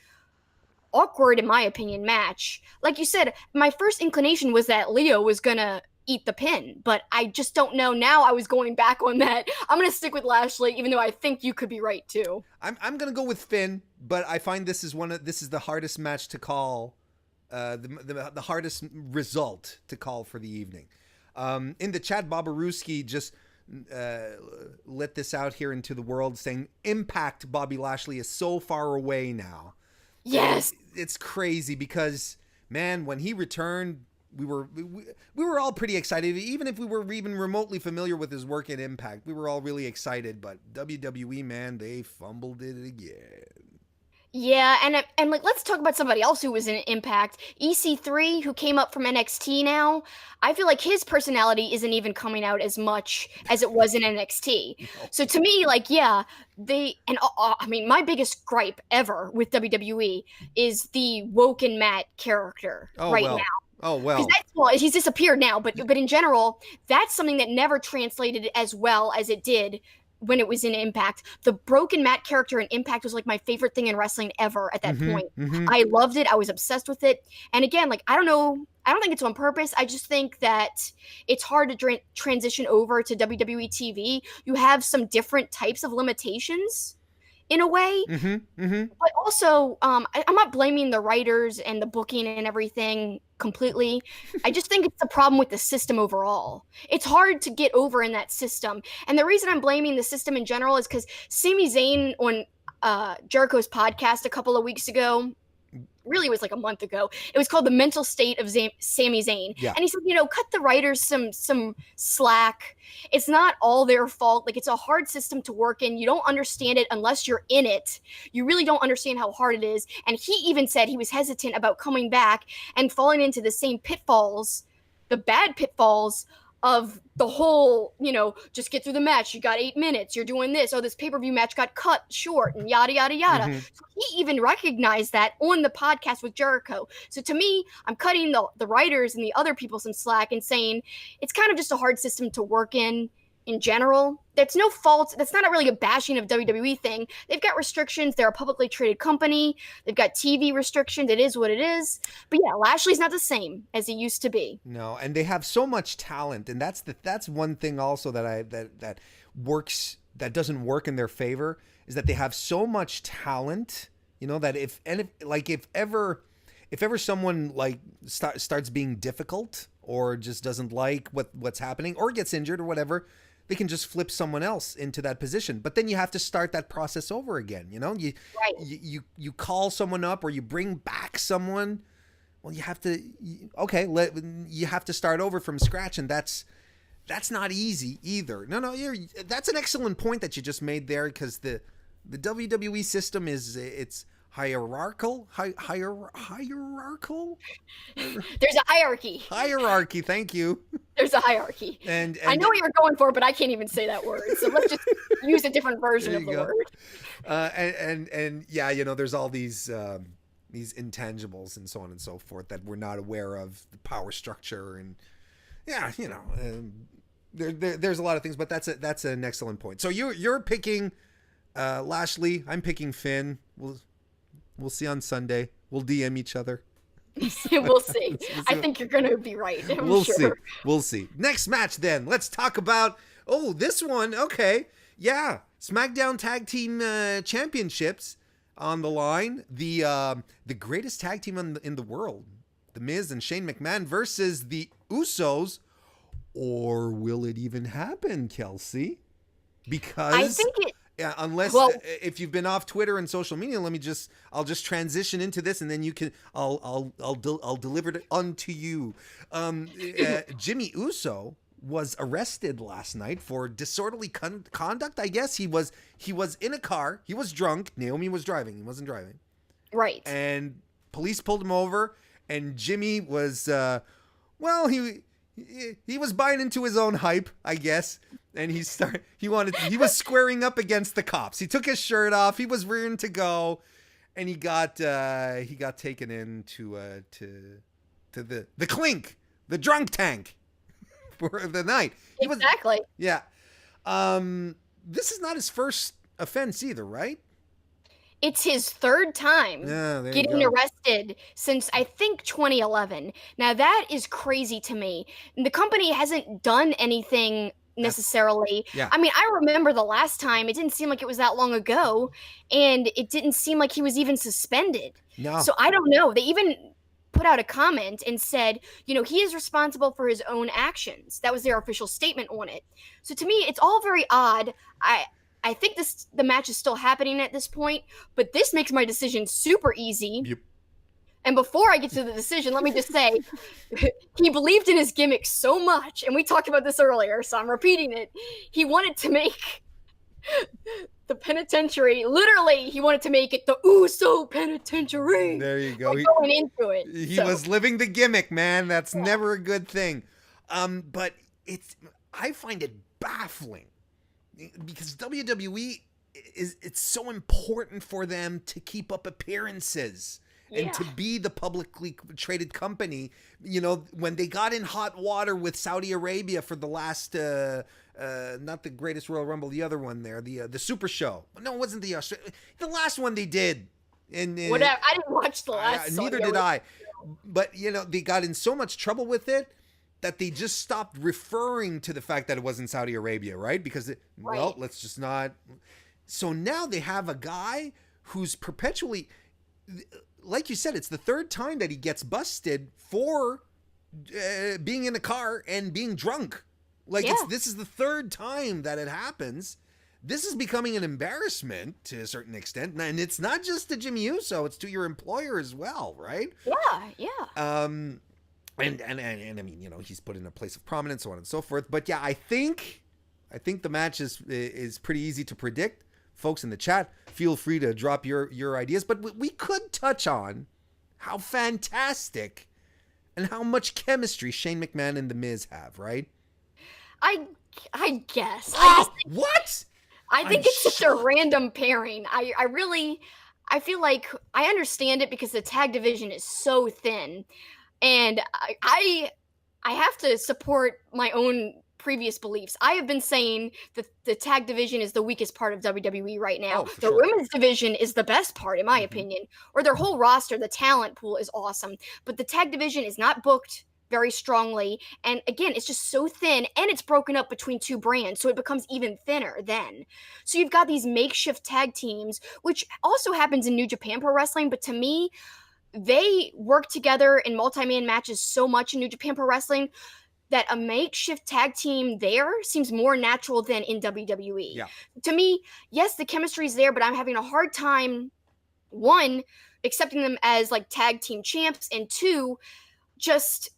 awkward, in my opinion, match. Like you said, my first inclination was that Leo was gonna eat the pin, but I just don't know. Now I was going back on that. I'm gonna stick with Lashley, even though I think you could be right too. I'm gonna go with Finn, but I find this is the hardest match to call, the hardest result to call for the evening. In the chat, Bobaruski just let this out here into the world, saying Impact Bobby Lashley is so far away now. Yes, it's crazy because, man, when he returned, we were all pretty excited. Even if we were even remotely familiar with his work at Impact, we were all really excited. But WWE, man, they fumbled it again. Yeah, and let's talk about somebody else who was in Impact. EC3, who came up from NXT now. I feel like his personality isn't even coming out as much as it was in NXT. No. So to me, my biggest gripe ever with WWE is the Woken Matt character now. Oh, well. He's disappeared now, but in general, that's something that never translated as well as it did when it was in Impact. The Broken Matt character in Impact was my favorite thing in wrestling ever at that point. Mm-hmm. I loved it. I was obsessed with it. And again, I don't know. I don't think it's on purpose. I just think that it's hard to transition over to WWE TV. You have some different types of limitations in a way. Mm-hmm. Mm-hmm. But also, I'm not blaming the writers and the booking and everything completely. I just think it's a problem with the system overall. It's hard to get over in that system. And the reason I'm blaming the system in general is because Sami Zayn on Jericho's podcast a couple of weeks ago really was like a month ago. It was called The Mental State of Sami Zayn. Yeah. And he said, cut the writers some slack. It's not all their fault. Like, it's a hard system to work in. You don't understand it unless you're in it. You really don't understand how hard it is. And he even said he was hesitant about coming back and falling into the same pitfalls, the bad pitfalls of the whole, just get through the match. You got 8 minutes. You're doing this. Oh, this pay-per-view match got cut short and yada, yada, yada. Mm-hmm. So he even recognized that on the podcast with Jericho. So to me, I'm cutting the writers and the other people some slack and saying it's kind of just a hard system to work in general. That's no fault. That's not really a bashing of WWE thing. They've got restrictions. They're a publicly traded company. They've got TV restrictions. It is what it is. But yeah, Lashley's not the same as he used to be. No, and they have so much talent, and that's one thing also that works, that doesn't work in their favor, is that they have so much talent. That if ever someone like starts being difficult or just doesn't like what's happening or gets injured or whatever, they can just flip someone else into that position. But then you have to start that process over again. You call someone up or you bring back someone. Well, you have to start over from scratch, and that's not easy either. No, that's an excellent point that you just made there, because the WWE system it's hierarchical. Hierarchical. There's a hierarchy. Hierarchy. Thank you. There's a hierarchy. And I know what you're going for, but I can't even say that word. So let's just use a different version of the word. And yeah, there's all these intangibles and so on and so forth that we're not aware of, the power structure, and yeah, there's a lot of things, but that's an excellent point. So you're picking Lashley. I'm picking Finn. We'll see on Sunday. We'll DM each other. We'll see. I think you're going to be right. We'll see. Next match then. Let's talk about, this one. Okay. Yeah. SmackDown Tag Team Championships on the line. The greatest tag team in the world. The Miz and Shane McMahon versus the Usos. Or will it even happen, Kelsi? Because I think it... Yeah, unless if you've been off Twitter and social media, I'll just transition into this, and then you can I'll deliver it unto you. Jimmy Uso was arrested last night for disorderly conduct. I guess he was in a car. He was drunk. Naomi was driving. He wasn't driving. Right. And police pulled him over, and Jimmy was he was buying into his own hype, I guess. And he was squaring up against the cops. He took his shirt off. He was rearing to go, and he got taken into the clink, the drunk tank for the night. Exactly. Yeah. This is not his first offense either, right? It's his third time getting arrested since, I think, 2011. Now, that is crazy to me. The company hasn't done anything necessarily. Yeah. I mean, I remember the last time. It didn't seem like it was that long ago, and it didn't seem like he was even suspended. No. So I don't know. They even put out a comment and said, he is responsible for his own actions. That was their official statement on it. So to me, it's all very odd. I think the match is still happening at this point, but this makes my decision super easy. Yep. And before I get to the decision, let me just say, he believed in his gimmick so much, and we talked about this earlier, so I'm repeating it. He wanted to make the penitentiary, literally, he wanted to make it the Uso Penitentiary. There you go. Going into it. He was living the gimmick, man. That's never a good thing. But I find it baffling, because WWE it's so important for them to keep up appearances. And to be the publicly traded company, when they got in hot water with Saudi Arabia for the last, not the Greatest Royal Rumble, the other one there, the Super Show. No, it wasn't the last one they did. And whatever, I didn't watch the last. Neither did I. But they got in so much trouble with it that they just stopped referring to the fact that it was in Saudi Arabia, right? Because let's just not. So now they have a guy who's perpetually. Like you said, it's the third time that he gets busted for being in a car and being drunk. This is the third time that it happens. this is becoming an embarrassment to a certain extent. And it's not just to Jimmy Uso, it's to your employer as well, right? Yeah. And I mean, you know, he's put in a place of prominence, so on and so forth. But yeah, I think the match is pretty easy to predict. Folks in the chat, feel free to drop your ideas. But we could touch on how fantastic and how much chemistry Shane McMahon and The Miz have, right? I guess. Oh, what? I think it's such a random pairing. I feel like I understand it because the tag division is so thin. And I have to support my own previous beliefs. I have been saying that the tag division is the weakest part of WWE right now. The women's division is the best part, in my opinion. Or their whole roster, the talent pool is awesome. But the tag division is not booked very strongly. And again, it's just so thin, and it's broken up between two brands. So it becomes even thinner then. So you've got these makeshift tag teams, which also happens in New Japan Pro Wrestling. But to me, they work together in multi-man matches so much in New Japan Pro Wrestling that a makeshift tag team there seems more natural than in WWE. Yeah. To me, yes, the chemistry is there, but I'm having a hard time, one, accepting them as like tag team champs, and two, just,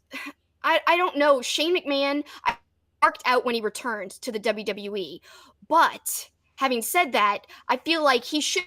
I don't know, Shane McMahon, I marked out when he returned to the WWE, but having said that, I feel like he should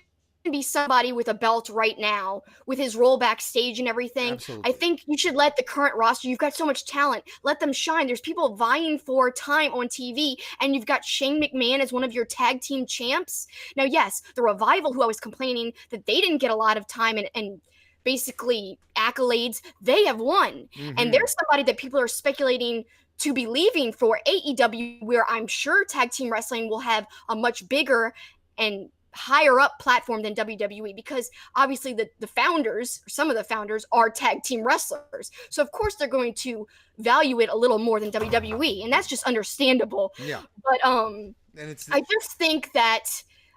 be somebody with a belt right now with his role backstage and everything. Absolutely. I think you should let the current roster, you've got so much talent, let them shine. There's people vying for time on TV, and you've got Shane McMahon as one of your tag team champs. Now, yes, the Revival, who I was complaining that they didn't get a lot of time and basically accolades, they have won. And there's somebody that people are speculating to be leaving for AEW, where I'm sure tag team wrestling will have a much bigger and higher up platform than WWE, because obviously the founders, or some of the founders, are tag team wrestlers. So of course they're going to value it a little more than WWE, and that's just understandable. Yeah. But and I just think that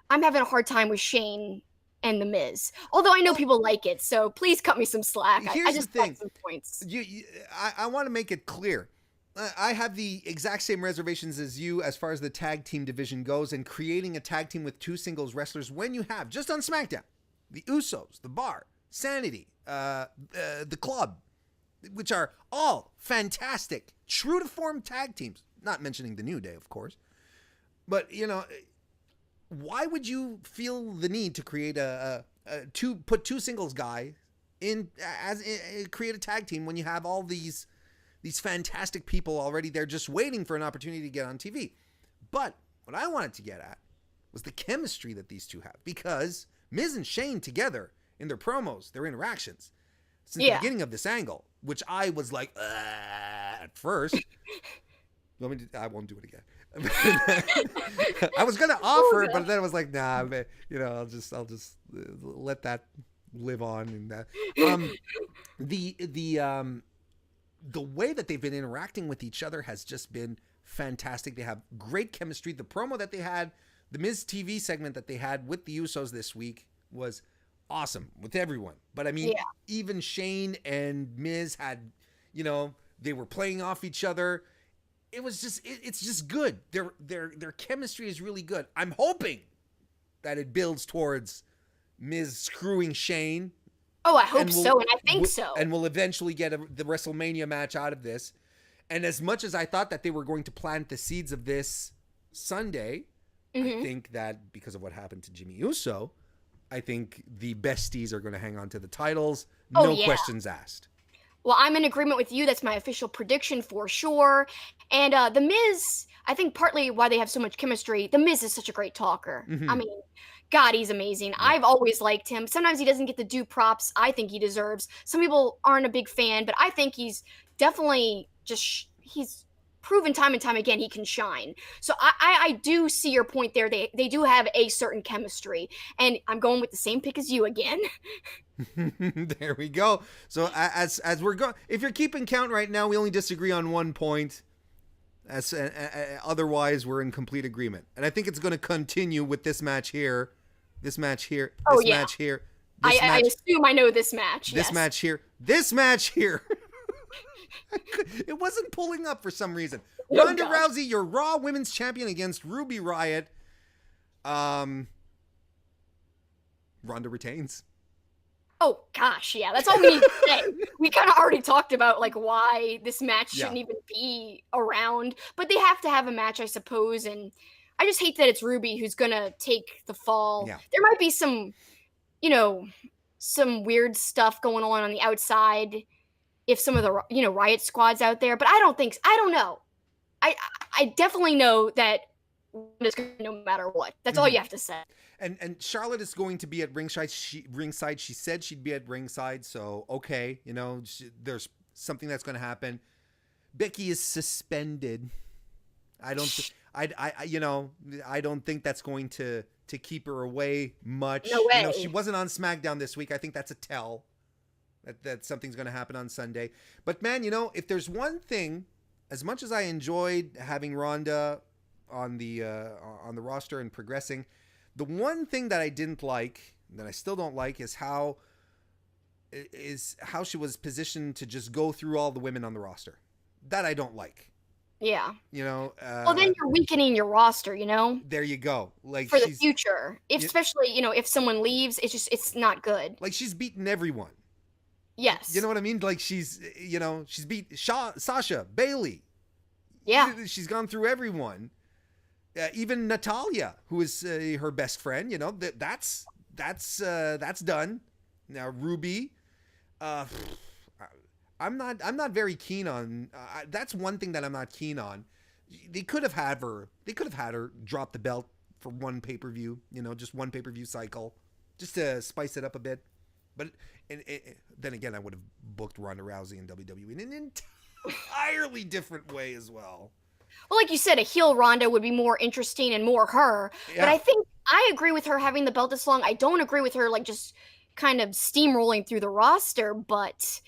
I'm having a hard time with Shane and The Miz. Although I know people like it, so please cut me some slack. I just got some points. I want to make it clear. I have the exact same reservations as you as far as the tag team division goes, and creating a tag team with two singles wrestlers when you have, just on SmackDown, the Usos, the Bar, Sanity, the Club, which are all fantastic, true to form tag teams, not mentioning the New Day, of course. But, you know, why would you feel the need to create put two singles guy in, create a tag team when you have all these fantastic people already there just waiting for an opportunity to get on TV? But what I wanted to get at was the chemistry that these two have, because Miz and Shane together in their promos, their interactions, since the beginning of this angle, which I was like, at first. I won't do it again. I was gonna offer, but then I was like, nah, man, you know, I'll just let that live on. And that the way that they've been interacting with each other has just been fantastic. They have great chemistry. The promo that they had, the Miz TV segment that they had with the Usos this week was awesome with everyone. But I mean, even Shane and Miz had, you know, they were playing off each other. It was just, it's just good. Their chemistry is really good. I'm hoping that it builds towards Miz screwing Shane. Oh, I hope so, and I think so. And we'll eventually get the WrestleMania match out of this. And as much as I thought that they were going to plant the seeds of this Sunday, I think that because of what happened to Jimmy Uso, I think the besties are going to hang on to the titles. No questions asked. Well, I'm in agreement with you. That's my official prediction for sure. And The Miz, I think partly why they have so much chemistry, The Miz is such a great talker. I mean, God, he's amazing. Yeah. I've always liked him. Sometimes he doesn't get the due props I think he deserves. Some people aren't a big fan, but I think he's definitely he's proven time and time again he can shine. So I do see your point there. They do have a certain chemistry. And I'm going with the same pick as you again. There we go. So as we're going, if you're keeping count right now, we only disagree on 1 point. Otherwise, we're in complete agreement. And I think it's going to continue with this match here. This match here. This match here. I assume I know this match. This match here. This match here. It wasn't pulling up for some reason. Ronda Rousey, your Raw Women's Champion, against Ruby Riott. Ronda retains. Oh gosh, yeah, that's all we need to say. We kind of already talked about like why this match shouldn't even be around, but they have to have a match, I suppose. And I just hate that it's Ruby who's gonna take the fall. Yeah. There might be some, you know, some weird stuff going on the outside if some of the Riot Squad's out there, but I don't know. I definitely know that it's going to no matter what. That's all you have to say. And Charlotte is going to be at ringside. She said she'd be at ringside, so okay, there's something that's going to happen. Becky is suspended. I don't think that's going to keep her away much. No way. She wasn't on SmackDown this week. I think that's a tell that something's going to happen on Sunday. But man, if there's one thing, as much as I enjoyed having Ronda on the roster and progressing, the one thing that I didn't like, that I still don't like, is how she was positioned to just go through all the women on the roster. That I don't like. Yeah. Well, then you're weakening your roster, There you go. Like, for the future. Especially, if someone leaves, it's not good. Like, she's beaten everyone. Yes. You know what I mean? Like, she's beat Sasha, Bailey. Yeah. She's gone through everyone. Even Natalya, who is her best friend, that's done. Now Ruby, I'm not very keen on. That's one thing that I'm not keen on. They could have had her drop the belt for one pay-per-view, just one pay-per-view cycle, just to spice it up a bit. But then again, I would have booked Ronda Rousey in WWE in an entirely different way as well. Well, like you said, a heel Ronda would be more interesting and more her. Yeah. But I think I agree with her having the belt this long. I don't agree with her like just kind of steamrolling through the roster. But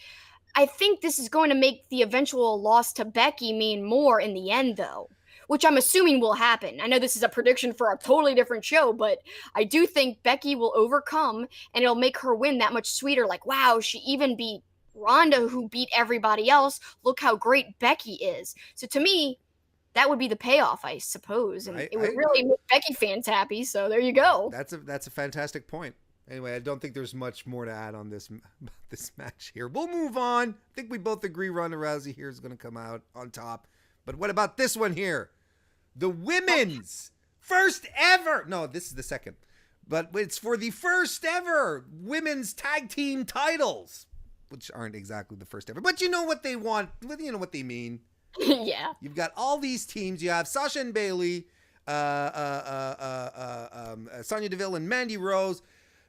I think this is going to make the eventual loss to Becky mean more in the end, though, which I'm assuming will happen. I know this is a prediction for a totally different show, but I do think Becky will overcome and it'll make her win that much sweeter. Like, wow, she even beat Ronda, who beat everybody else. Look how great Becky is. So to me, that would be the payoff, I suppose, and it would really make Becky fans happy. So there you go. That's a fantastic point. Anyway, I don't think there's much more to add on this match here. We'll move on. I think we both agree Ronda Rousey here is going to come out on top. But what about this one here? The women's first ever. No, this is the second. But it's for the first ever women's tag team titles, which aren't exactly the first ever. But you know what they want. You know what they mean. Yeah. You've got all these teams. You have Sasha and Bailey, Sonya Deville and Mandy Rose,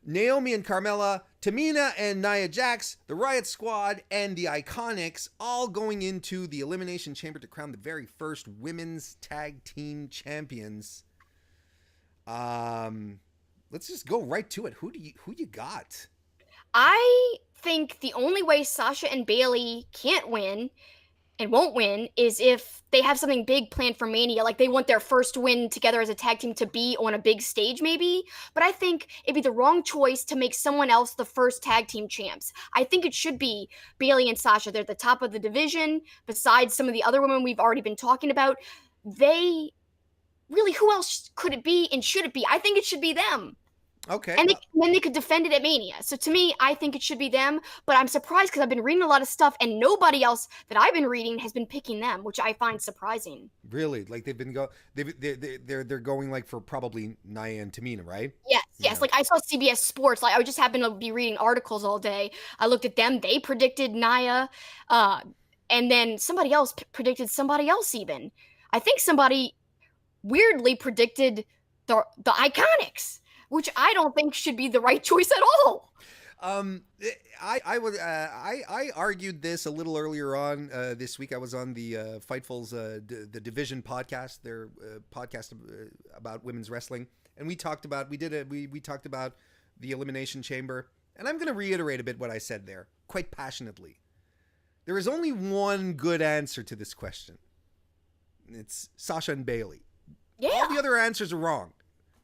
Naomi and Carmella, Tamina and Nia Jax, the Riot Squad, and the Iconics, all going into the Elimination Chamber to crown the very first women's tag team champions. Let's just go right to it. Who you got? I think the only way Sasha and Bailey can't win and won't win is if they have something big planned for Mania, like they want their first win together as a tag team to be on a big stage maybe, but I think it'd be the wrong choice to make someone else the first tag team champs. I think it should be Bailey and Sasha. They're at the top of the division, besides some of the other women we've already been talking about. They really, who else could it be and should it be? I think it should be them. Okay. And then they could defend it at Mania. So to me, I think it should be them. But I'm surprised because I've been reading a lot of stuff and nobody else that I've been reading has been picking them, which I find surprising. Really? Like they're going like for probably Nia and Tamina, right? Yes. Yeah. Like I saw CBS Sports. Like I just happened to be reading articles all day. I looked at them. They predicted Nia. And then somebody else predicted somebody else even. I think somebody weirdly predicted the Iconics, which I don't think should be the right choice at all. I argued this a little earlier on this week. I was on the Fightful's the Division podcast, their podcast about women's wrestling, and we talked about we talked about the Elimination Chamber, and I'm going to reiterate a bit what I said there quite passionately. There is only one good answer to this question. It's Sasha and Bailey. Yeah. All the other answers are wrong.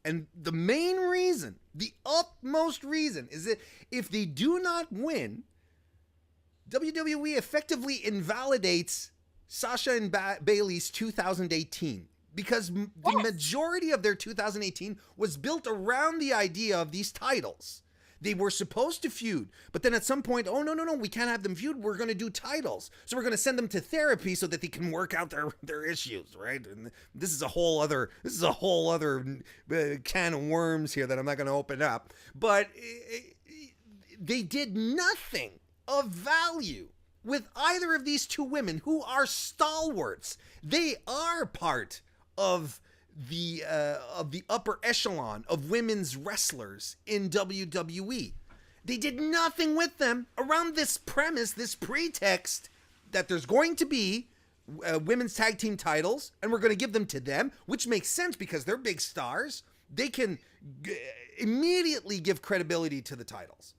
And the main reason, the utmost reason, is that if they do not win, WWE effectively invalidates Sasha and Bailey's 2018 because the majority of their 2018 was built around the idea of these titles. They were supposed to feud, but then at some point, oh, no, we can't have them feud. We're going to do titles. So we're going to send them to therapy so that they can work out their issues, right? And this is a whole other can of worms here that I'm not going to open up. But they did nothing of value with either of these two women who are stalwarts. They are part of the upper echelon of women's wrestlers in WWE. They did nothing with them around this premise, this pretext that there's going to be women's tag team titles, and we're going to give them to them, which makes sense because they're big stars. They can immediately give credibility to the titles.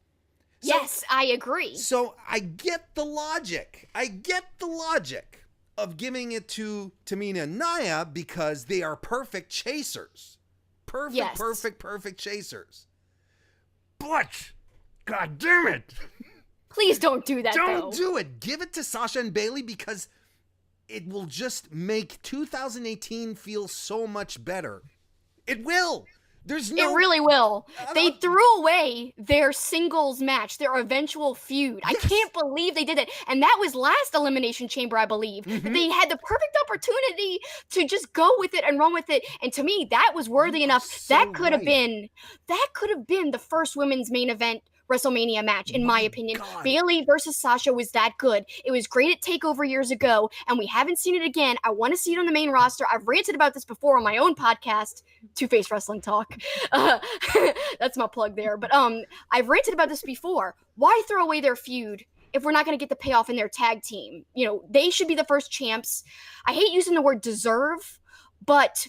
So, yes, I agree. So I get the logic. Of giving it to Tamina and Nia because they are perfect chasers. Perfect chasers. But, god damn it. Please don't do that, Don't do it. Give it to Sasha and Bayley because it will just make 2018 feel so much better. It will. It really will. They threw away their singles match, their eventual feud. Yes. I can't believe they did it. And that was last Elimination Chamber, I believe. Mm-hmm. They had the perfect opportunity to just go with it and run with it. And to me, that was worthy enough. So that could have been the first women's main event WrestleMania match, in my opinion. God. Bayley versus Sasha was that good. It was great at TakeOver years ago, and we haven't seen it again. I want to see it on the main roster. I've ranted about this before on my own podcast, Two-Face Wrestling Talk. That's my plug there. But I've ranted about this before. Why throw away their feud if we're not going to get the payoff in their tag team? You know, they should be the first champs. I hate using the word deserve, but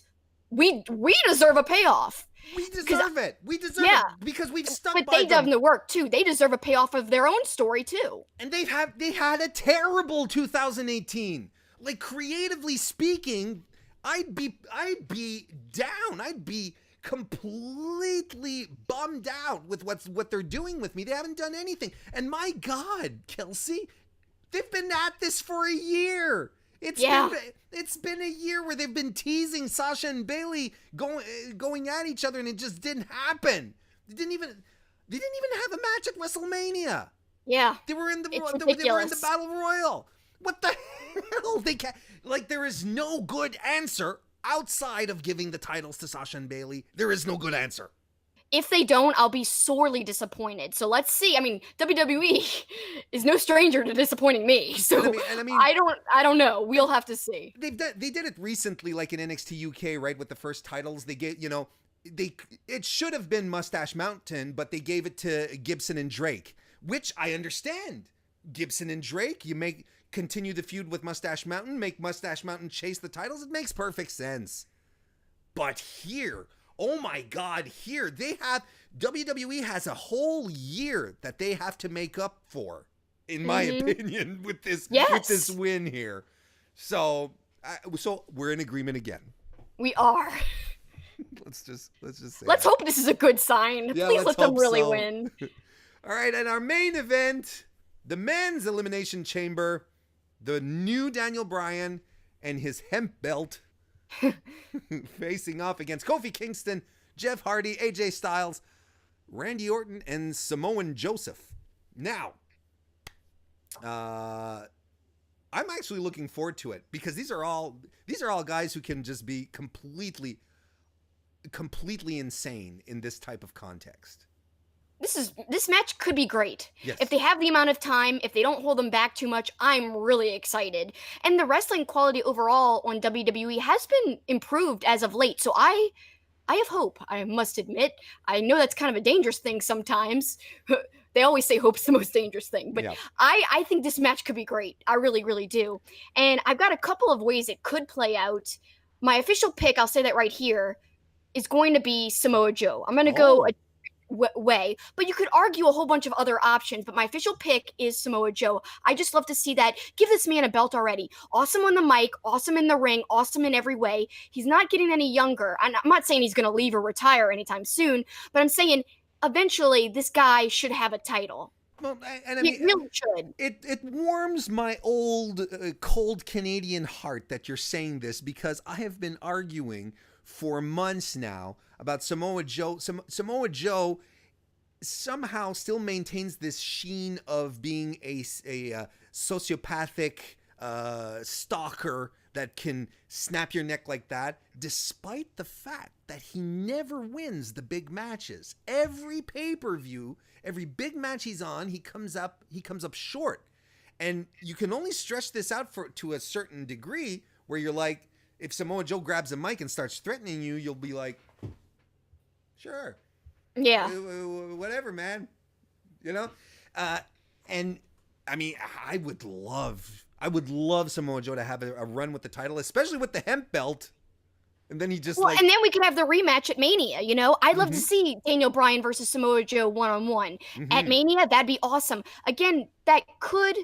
we deserve a payoff. We deserve it. It because we've stuck by them. But they've done the work too. They deserve a payoff of their own story too. And they had a terrible 2018. Like, creatively speaking, I'd be down. I'd be completely bummed out with what they're doing with me. They haven't done anything. And my God, Kelsi, they've been at this for a year. It's been a year where they've been teasing Sasha and Bayley going at each other, and it just didn't happen. They didn't even have a match at WrestleMania. Yeah, they were in the Battle Royal. What the hell? They can't, like, there is no good answer outside of giving the titles to Sasha and Bayley. There is no good answer. If they don't, I'll be sorely disappointed. So let's see. I mean, WWE is no stranger to disappointing me. So I don't know. We'll have to see. They did it recently, like in NXT UK, right? With the first titles, they gave, it should have been Mustache Mountain, but they gave it to Gibson and Drake, which I understand. Gibson and Drake, continue the feud with Mustache Mountain, make Mustache Mountain chase the titles. It makes perfect sense. But here, oh my God, here WWE has a whole year that they have to make up for, in my opinion, with this win here. So we're in agreement again. We are. Let's just say let's hope this is a good sign. Yeah, please let them really win. All right, and our main event, the men's Elimination Chamber, the new Daniel Bryan and his hemp belt facing off against Kofi Kingston, Jeff Hardy, AJ Styles, Randy Orton, and Samoan Joseph. Now, I'm actually looking forward to it because these are all guys who can just be completely insane in this type of context. This match could be great. Yes. If they have the amount of time, if they don't hold them back too much, I'm really excited. And the wrestling quality overall on WWE has been improved as of late. So I have hope, I must admit. I know that's kind of a dangerous thing sometimes. They always say hope's the most dangerous thing. But yeah. I think this match could be great. I really, really do. And I've got a couple of ways it could play out. My official pick, I'll say that right here, is going to be Samoa Joe. I'm going to go way, but you could argue a whole bunch of other options, but my official pick is Samoa Joe. I just love to see that. Give this man a belt already. Awesome on the mic, awesome in the ring, awesome in every way. He's not getting any younger. I'm not saying he's going to leave or retire anytime soon, but I'm saying eventually this guy should have a title. Well, and I He mean, really should. it warms my old cold Canadian heart that you're saying this, because I have been arguing for months now about Samoa Joe. Samoa Joe somehow still maintains this sheen of being a sociopathic stalker that can snap your neck like that, despite the fact that he never wins the big matches. Every pay-per-view, every big match he's on, he comes up short. And you can only stretch this out to a certain degree, where you're like, if Samoa Joe grabs a mic and starts threatening you, you'll be like, sure. Yeah. Whatever, man. You know? And I mean, I would love Samoa Joe to have a run with the title, especially with the hemp belt. And then he just and then we could have the rematch at Mania, you know? I'd love to see Daniel Bryan versus Samoa Joe one-on-one. At Mania, that'd be awesome. Again, that could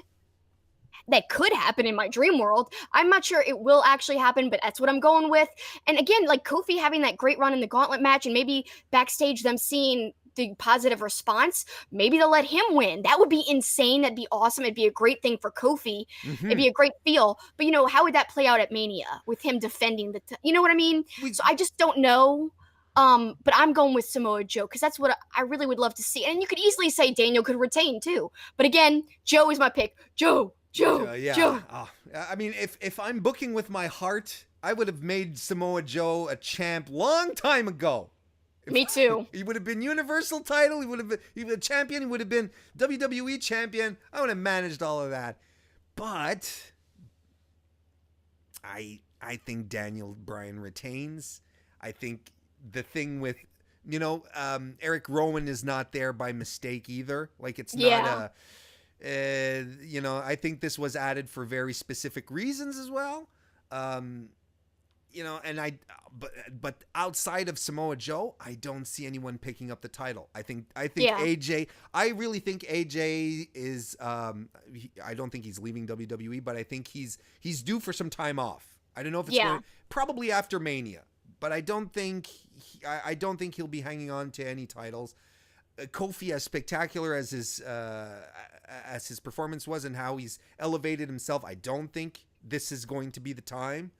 happen in my dream world. I'm not sure it will actually happen, but that's what I'm going with. And again, like Kofi having that great run in the gauntlet match, and maybe backstage them seeing the positive response, maybe they'll let him win. That would be insane. That'd be awesome. It'd be a great thing for Kofi. It'd be a great feel. But, you know, how would that play out at Mania with him defending you know what I mean? So I just don't know. But I'm going with Samoa Joe, because that's what I really would love to see. And you could easily say Daniel could retain too. But again, Joe is my pick. Joe. Yeah. Oh, I mean, if I'm booking with my heart, I would have made Samoa Joe a champ long time ago. Me too. He would have been Universal title. He would have been a champion. He would have been WWE champion. I would have managed all of that. But I think Daniel Bryan retains. I think the thing with, you know, Eric Rowan is not there by mistake either. Like, it's not you know, I think this was added for very specific reasons as well. You know, and but outside of Samoa Joe, I don't see anyone picking up the title. I think AJ. I really think AJ is. I don't think he's leaving WWE, but I think he's due for some time off. I don't know if it's probably after Mania, but I don't think he'll be hanging on to any titles. Kofi, as spectacular as his performance was and how he's elevated himself, I don't think this is going to be the time.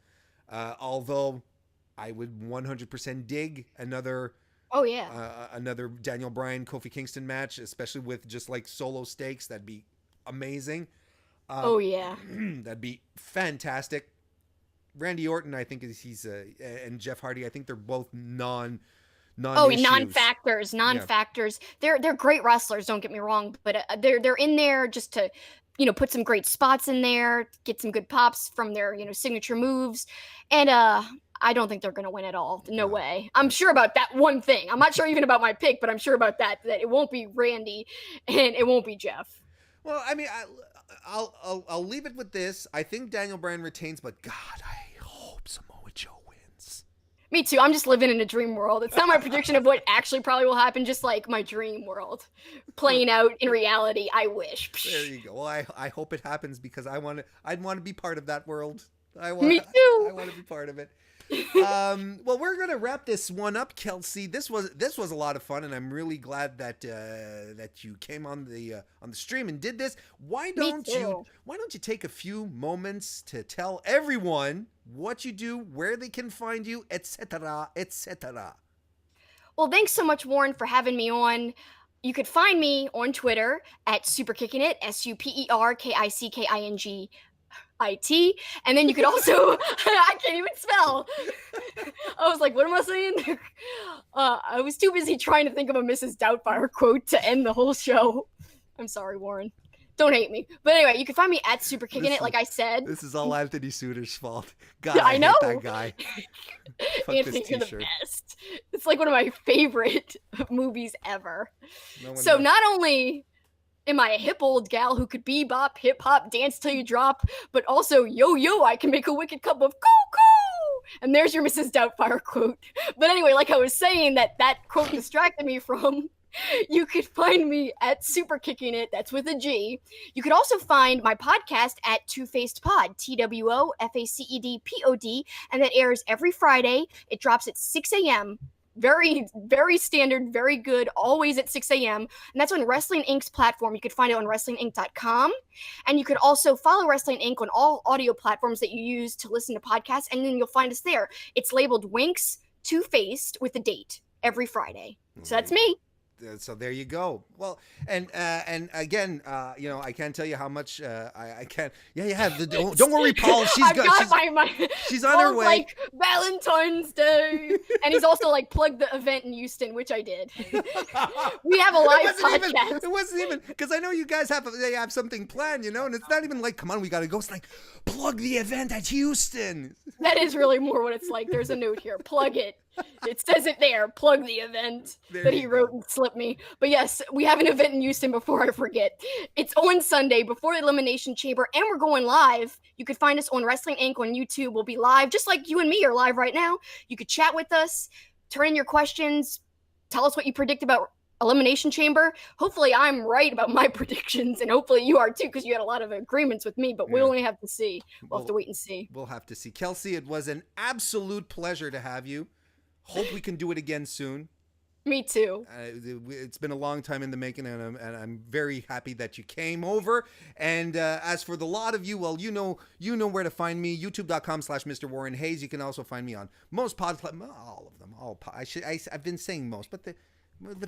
Although I would 100% dig another Daniel Bryan Kofi Kingston match, especially with just like solo stakes. That'd be amazing. That'd be fantastic. Randy Orton, I think he's and Jeff Hardy, I think they're both non-factors. They're great wrestlers, don't get me wrong, but they're in there just to, you know, put some great spots in there, get some good pops from their, you know, signature moves. And I don't think they're going to win at all. No way. I'm sure about that one thing. I'm not sure even about my pick, but I'm sure about that it won't be Randy and it won't be Jeff. Well, I mean, I'll leave it with this. I think Daniel Bryan retains, but God, I hope Samoa Joe wins. Me too. I'm just living in a dream world. It's not my prediction of what actually probably will happen, just like my dream world playing out in reality. I wish. There you go. Well, I hope it happens, because I'd want to be part of that world. Me too. I want to be part of it. Well, we're gonna wrap this one up, Kelsi. This was a lot of fun, and I'm really glad that you came on the stream and did this. Why don't you take a few moments to tell everyone what you do, where they can find you, etc., etc. Well, thanks so much, Warren, for having me on. You could find me on Twitter at SuperKickingIt, SuperKickingIt. And then you could also, I can't even spell. I was like, what am I saying? I was too busy trying to think of a Mrs. Doubtfire quote to end the whole show. I'm sorry, Warren. Don't hate me. But anyway, you can find me at SuperKickingIt, like I said. This is all Anthony Suter's fault. God, I know. hate that guy. Anthony, you're the best. It's like one of my favorite movies ever. So not only am I a hip old gal who could bebop, hip hop, dance till you drop, but also, yo, I can make a wicked cup of coo-coo! And there's your Mrs. Doubtfire quote. But anyway, like I was saying, that quote distracted me from, you could find me at SuperKickingIt, that's with a G. You could also find my podcast at Two Faced Pod, TWOFACEDPOD, and that airs every Friday. It drops at 6 a.m. Very, very standard, very good, always at 6 a.m. And that's on Wrestling Inc.'s platform. You could find it on WrestlingInc.com. And you could also follow Wrestling Inc. on all audio platforms that you use to listen to podcasts. And then you'll find us there. It's labeled Winks Two-Faced with a date every Friday. So that's me. So there you go. Well, and again, I can't tell you how much I can't. Yeah. Don't worry, Paul. She's on her way. Like Valentine's Day, and he's also like plugged the event in Houston, which I did. We have a live podcast. It wasn't even because I know you guys have something planned, and it's not even like, come on, we gotta go. It's like, plug the event at Houston. That is really more what it's like. There's a note here. Plug it. It says it there. Plug the event that he wrote and slipped me. But yes, we have an event in Houston before I forget. It's on Sunday before Elimination Chamber, and we're going live. You could find us on Wrestling Inc. on YouTube. We'll be live, just like you and me are live right now. You could chat with us, turn in your questions, tell us what you predict about Elimination Chamber. Hopefully I'm right about my predictions, and hopefully you are too, because you had a lot of agreements with me, but we'll only have to see. We'll have to wait and see. We'll have to see. Kelsi, it was an absolute pleasure to have you. Hope we can do it again soon. Me too. It's been a long time in the making, and I'm very happy that you came over. And as for the lot of you, well, you know where to find me. YouTube.com/Mr. Warren Hayes. You can also find me on most all of them. I've been saying most, but the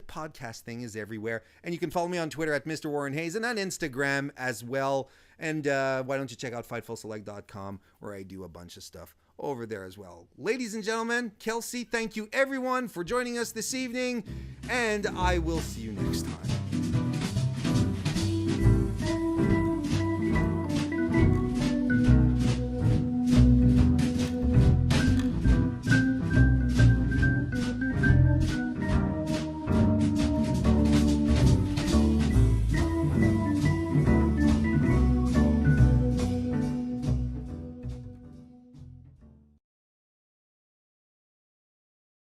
podcast thing is everywhere. And you can follow me on Twitter at Mr. Warren Hayes and on Instagram as well. And why don't you check out FightfulSelect.com, where I do a bunch of stuff over there as well. Ladies and gentlemen, Kelsi, thank you everyone for joining us this evening, and I will see you next time.